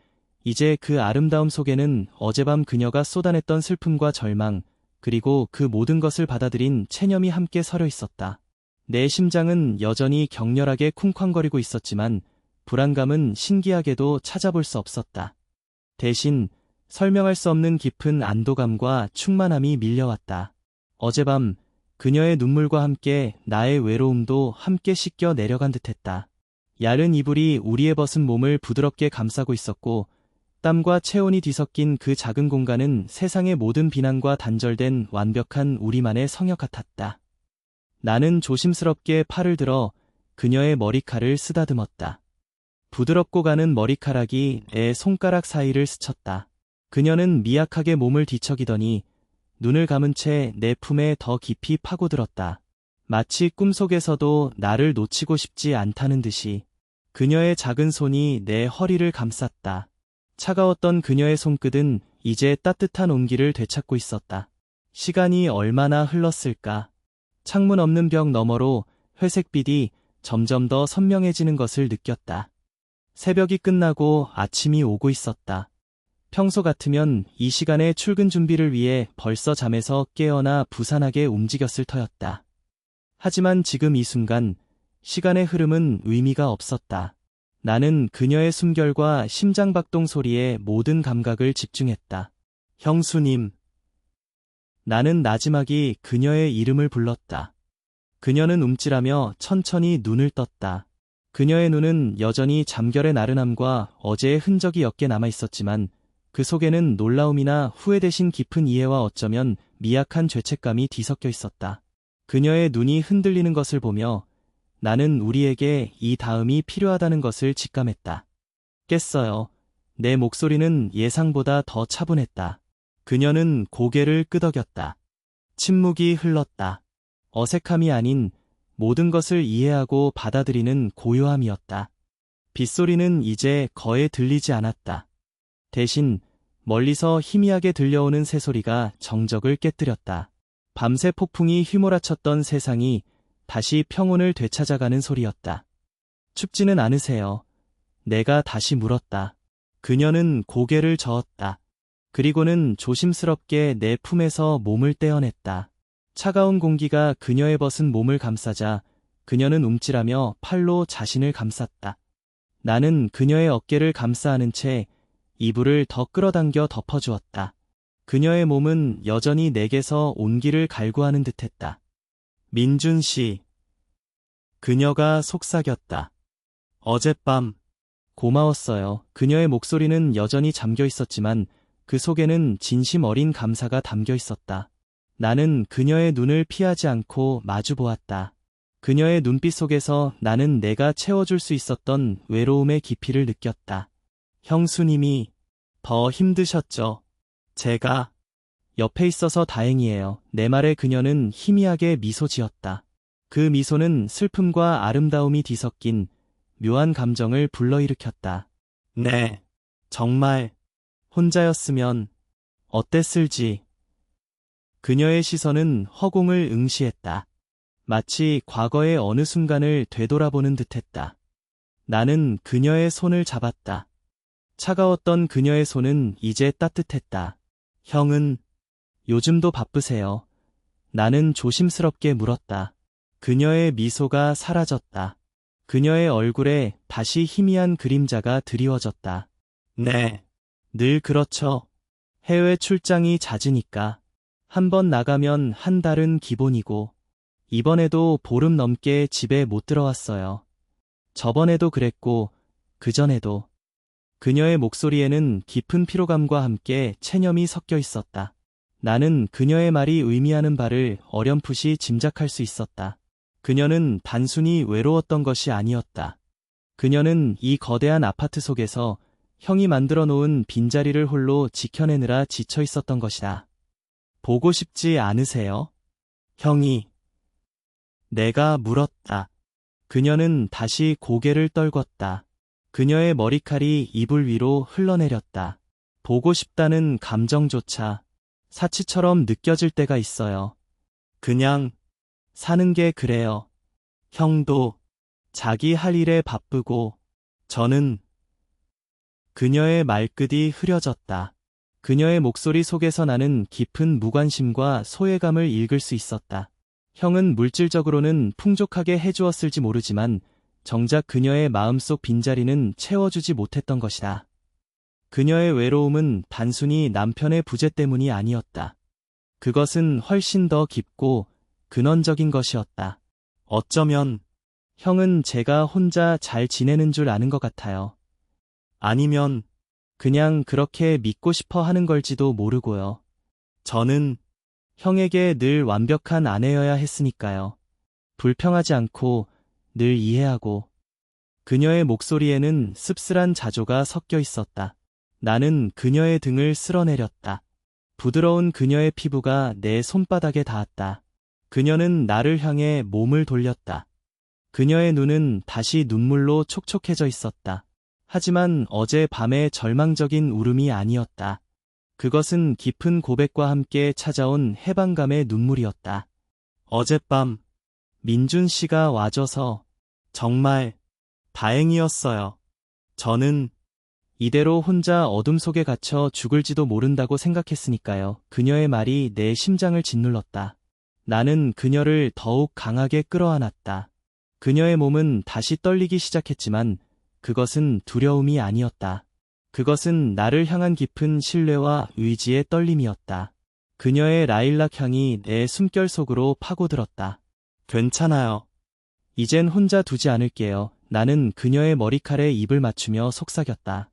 이제 그 아름다움 속에는 어젯밤 그녀가 쏟아냈던 슬픔과 절망, 그리고 그 모든 것을 받아들인 체념이 함께 서려 있었다. 내 심장은 여전히 격렬하게 쿵쾅거리고 있었지만 불안감은 신기하게도 찾아볼 수 없었다. 대신 설명할 수 없는 깊은 안도감과 충만함이 밀려왔다. 어젯밤 그녀의 눈물과 함께 나의 외로움도 함께 씻겨 내려간 듯했다. 야른 이불이 우리의 벗은 몸을 부드럽게 감싸고 있었고 땀과 체온이 뒤섞인 그 작은 공간은 세상의 모든 비난과 단절된 완벽한 우리만의 성역 같았다. 나는 조심스럽게 팔을 들어 그녀의 머리칼을 쓰다듬었다. 부드럽고 가는 머리카락이 내 손가락 사이를 스쳤다. 그녀는 미약하게 몸을 뒤척이더니 눈을 감은 채 내 품에 더 깊이 파고들었다. 마치 꿈속에서도 나를 놓치고 싶지 않다는 듯이 그녀의 작은 손이 내 허리를 감쌌다. 차가웠던 그녀의 손끝은 이제 따뜻한 온기를 되찾고 있었다. 시간이 얼마나 흘렀을까? 창문 없는 벽 너머로 회색빛이 점점 더 선명해지는 것을 느꼈다. 새벽이 끝나고 아침이 오고 있었다. 평소 같으면 이 시간에 출근 준비를 위해 벌써 잠에서 깨어나 부산하게 움직였을 터였다. 하지만 지금 이 순간 시간의 흐름은 의미가 없었다. 나는 그녀의 숨결과 심장박동 소리에 모든 감각을 집중했다. 형수님. 나는 나지막이 그녀의 이름을 불렀다. 그녀는 움찔하며 천천히 눈을 떴다. 그녀의 눈은 여전히 잠결의 나른함과 어제의 흔적이 옅게 남아있었지만 그 속에는 놀라움이나 후회 대신 깊은 이해와 어쩌면 미약한 죄책감이 뒤섞여 있었다. 그녀의 눈이 흔들리는 것을 보며 나는 우리에게 이 다음이 필요하다는 것을 직감했다. 깼어요. 내 목소리는 예상보다 더 차분했다. 그녀는 고개를 끄덕였다. 침묵이 흘렀다. 어색함이 아닌 모든 것을 이해하고 받아들이는 고요함이었다. 빗소리는 이제 거의 들리지 않았다. 대신 멀리서 희미하게 들려오는 새소리가 정적을 깨뜨렸다. 밤새 폭풍이 휘몰아쳤던 세상이 다시 평온을 되찾아가는 소리였다. 춥지는 않으세요? 내가 다시 물었다. 그녀는 고개를 저었다. 그리고는 조심스럽게 내 품에서 몸을 떼어냈다. 차가운 공기가 그녀의 벗은 몸을 감싸자 그녀는 움찔하며 팔로 자신을 감쌌다. 나는 그녀의 어깨를 감싸 안은 채 이불을 더 끌어당겨 덮어주었다. 그녀의 몸은 여전히 내게서 온기를 갈구하는 듯했다. 민준 씨. 그녀가 속삭였다. 어젯밤 고마웠어요. 그녀의 목소리는 여전히 잠겨 있었지만 그 속에는 진심 어린 감사가 담겨 있었다. 나는 그녀의 눈을 피하지 않고 마주 보았다. 그녀의 눈빛 속에서 나는 내가 채워줄 수 있었던 외로움의 깊이를 느꼈다. 형수님이 더 힘드셨죠? 제가 옆에 있어서 다행이에요. 내 말에 그녀는 희미하게 미소 지었다. 그 미소는 슬픔과 아름다움이 뒤섞인 묘한 감정을 불러일으켰다. 네, 정말 혼자였으면 어땠을지. 그녀의 시선은 허공을 응시했다. 마치 과거의 어느 순간을 되돌아보는 듯했다. 나는 그녀의 손을 잡았다. 차가웠던 그녀의 손은 이제 따뜻했다. 형은 요즘도 바쁘세요? 나는 조심스럽게 물었다. 그녀의 미소가 사라졌다. 그녀의 얼굴에 다시 희미한 그림자가 드리워졌다. 네, 늘 그렇죠. 해외 출장이 잦으니까. 한 번 나가면 한 달은 기본이고, 이번에도 보름 넘게 집에 못 들어왔어요. 저번에도 그랬고, 그전에도. 그녀의 목소리에는 깊은 피로감과 함께 체념이 섞여 있었다. 나는 그녀의 말이 의미하는 바를 어렴풋이 짐작할 수 있었다. 그녀는 단순히 외로웠던 것이 아니었다. 그녀는 이 거대한 아파트 속에서 형이 만들어 놓은 빈자리를 홀로 지켜내느라 지쳐 있었던 것이다. 보고 싶지 않으세요? 형이. 내가 물었다. 그녀는 다시 고개를 떨궜다. 그녀의 머리칼이 이불 위로 흘러내렸다. 보고 싶다는 감정조차 사치처럼 느껴질 때가 있어요. 그냥 사는 게 그래요. 형도 자기 할 일에 바쁘고 저는 그녀의 말끝이 흐려졌다. 그녀의 목소리 속에서 나는 깊은 무관심과 소외감을 읽을 수 있었다. 형은 물질적으로는 풍족하게 해주었을지 모르지만 정작 그녀의 마음속 빈자리는 채워주지 못했던 것이다. 그녀의 외로움은 단순히 남편의 부재 때문이 아니었다. 그것은 훨씬 더 깊고 근원적인 것이었다. 어쩌면 형은 제가 혼자 잘 지내는 줄 아는 것 같아요. 아니면 그냥 그렇게 믿고 싶어 하는 걸지도 모르고요. 저는 형에게 늘 완벽한 아내여야 했으니까요. 불평하지 않고 늘 이해하고. 그녀의 목소리에는 씁쓸한 자조가 섞여 있었다. 나는 그녀의 등을 쓸어내렸다. 부드러운 그녀의 피부가 내 손바닥에 닿았다. 그녀는 나를 향해 몸을 돌렸다. 그녀의 눈은 다시 눈물로 촉촉해져 있었다. 하지만 어제 밤의 절망적인 울음이 아니었다. 그것은 깊은 고백과 함께 찾아온 해방감의 눈물이었다. 어젯밤 민준 씨가 와줘서 정말 다행이었어요. 저는 이대로 혼자 어둠 속에 갇혀 죽을지도 모른다고 생각했으니까요. 그녀의 말이 내 심장을 짓눌렀다. 나는 그녀를 더욱 강하게 끌어안았다. 그녀의 몸은 다시 떨리기 시작했지만 그것은 두려움이 아니었다. 그것은 나를 향한 깊은 신뢰와 의지의 떨림이었다. 그녀의 라일락 향이 내 숨결 속으로 파고들었다. 괜찮아요. 이젠 혼자 두지 않을게요. 나는 그녀의 머리칼에 입을 맞추며 속삭였다.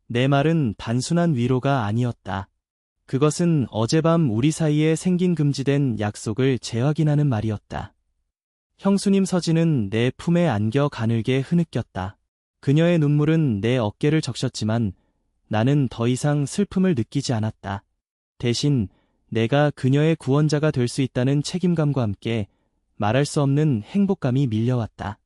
내 말은 단순한 위로가 아니었다. 그것은 어젯밤 우리 사이에 생긴 금지된 약속을 재확인하는 말이었다. 형수님 서진은 내 품에 안겨 가늘게 흐느꼈다. 그녀의 눈물은 내 어깨를 적셨지만 나는 더 이상 슬픔을 느끼지 않았다. 대신 내가 그녀의 구원자가 될 수 있다는 책임감과 함께 말할 수 없는 행복감이 밀려왔다.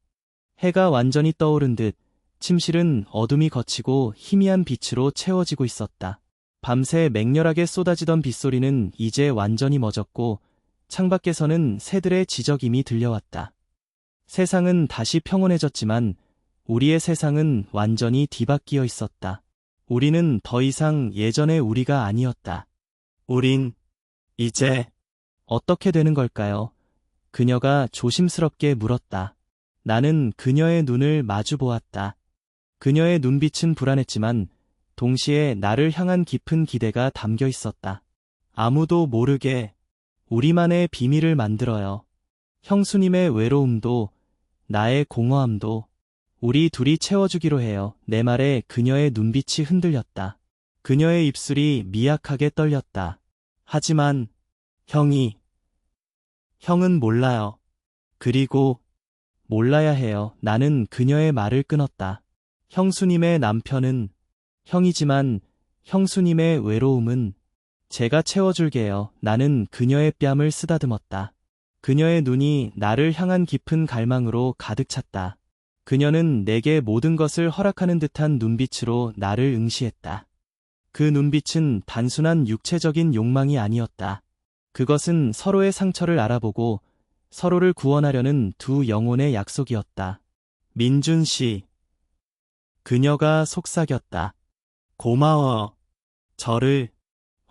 해가 완전히 떠오른 듯 침실은 어둠이 걷히고 희미한 빛으로 채워지고 있었다. 밤새 맹렬하게 쏟아지던 빗소리는 이제 완전히 멎었고 창밖에서는 새들의 지저귐이 들려왔다. 세상은 다시 평온해졌지만 우리의 세상은 완전히 뒤바뀌어 있었다. 우리는 더 이상 예전의 우리가 아니었다. 우린 이제 어떻게 되는 걸까요? 그녀가 조심스럽게 물었다. 나는 그녀의 눈을 마주 보았다. 그녀의 눈빛은 불안했지만 동시에 나를 향한 깊은 기대가 담겨 있었다. 아무도 모르게 우리만의 비밀을 만들어요. 형수님의 외로움도 나의 공허함도 우리 둘이 채워주기로 해요. 내 말에 그녀의 눈빛이 흔들렸다. 그녀의 입술이 미약하게 떨렸다. 하지만 형은 몰라요. 그리고 몰라야 해요. 나는 그녀의 말을 끊었다. 형수님의 남편은 형이지만 형수님의 외로움은 제가 채워줄게요. 나는 그녀의 뺨을 쓰다듬었다. 그녀의 눈이 나를 향한 깊은 갈망으로 가득 찼다. 그녀는 내게 모든 것을 허락하는 듯한 눈빛으로 나를 응시했다. 그 눈빛은 단순한 육체적인 욕망이 아니었다. 그것은 서로의 상처를 알아보고 서로를 구원하려는 두 영혼의 약속이었다. 민준 씨. 그녀가 속삭였다. 고마워. 저를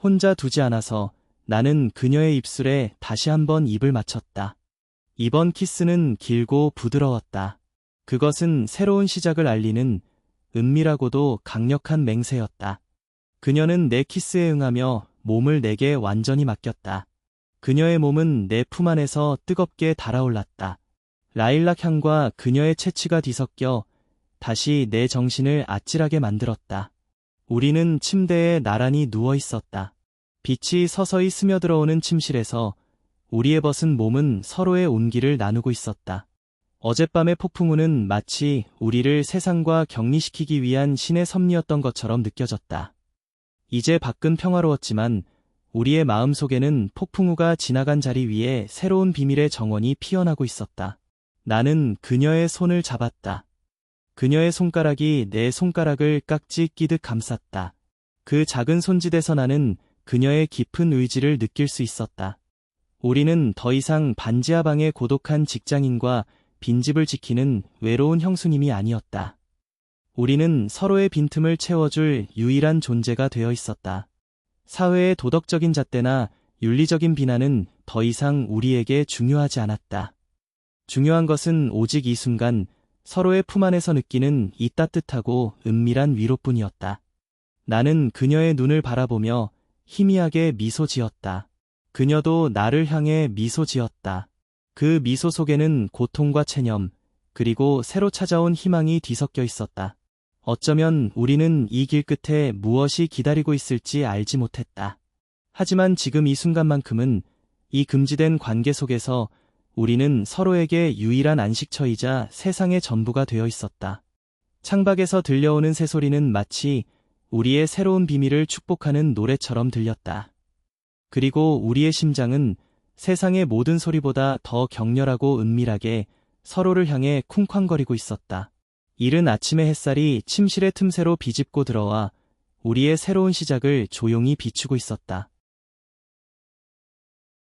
혼자 두지 않아서. 나는 그녀의 입술에 다시 한번 입을 맞췄다. 이번 키스는 길고 부드러웠다. 그것은 새로운 시작을 알리는 은밀하고도 강력한 맹세였다. 그녀는 내 키스에 응하며 몸을 내게 완전히 맡겼다. 그녀의 몸은 내 품 안에서 뜨겁게 달아올랐다. 라일락 향과 그녀의 채취가 뒤섞여 다시 내 정신을 아찔하게 만들었다. 우리는 침대에 나란히 누워 있었다. 빛이 서서히 스며들어오는 침실에서 우리의 벗은 몸은 서로의 온기를 나누고 있었다. 어젯밤의 폭풍우는 마치 우리를 세상과 격리시키기 위한 신의 섭리였던 것처럼 느껴졌다. 이제 밖은 평화로웠지만 우리의 마음속에는 폭풍우가 지나간 자리 위에 새로운 비밀의 정원이 피어나고 있었다. 나는 그녀의 손을 잡았다. 그녀의 손가락이 내 손가락을 깍지 끼듯 감쌌다. 그 작은 손짓에서 나는 그녀의 깊은 의지를 느낄 수 있었다. 우리는 더 이상 반지하방의 고독한 직장인과 빈집을 지키는 외로운 형수님이 아니었다. 우리는 서로의 빈틈을 채워줄 유일한 존재가 되어 있었다. 사회의 도덕적인 잣대나 윤리적인 비난은 더 이상 우리에게 중요하지 않았다. 중요한 것은 오직 이 순간 서로의 품 안에서 느끼는 이 따뜻하고 은밀한 위로뿐이었다. 나는 그녀의 눈을 바라보며 희미하게 미소 지었다. 그녀도 나를 향해 미소 지었다. 그 미소 속에는 고통과 체념, 그리고 새로 찾아온 희망이 뒤섞여 있었다. 어쩌면 우리는 이 길 끝에 무엇이 기다리고 있을지 알지 못했다. 하지만 지금 이 순간만큼은 이 금지된 관계 속에서 우리는 서로에게 유일한 안식처이자 세상의 전부가 되어 있었다. 창밖에서 들려오는 새소리는 마치 우리의 새로운 비밀을 축복하는 노래처럼 들렸다. 그리고 우리의 심장은 세상의 모든 소리보다 더 격렬하고 은밀하게 서로를 향해 쿵쾅거리고 있었다. 이른 아침의 햇살이 침실의 틈새로 비집고 들어와 우리의 새로운 시작을 조용히 비추고 있었다.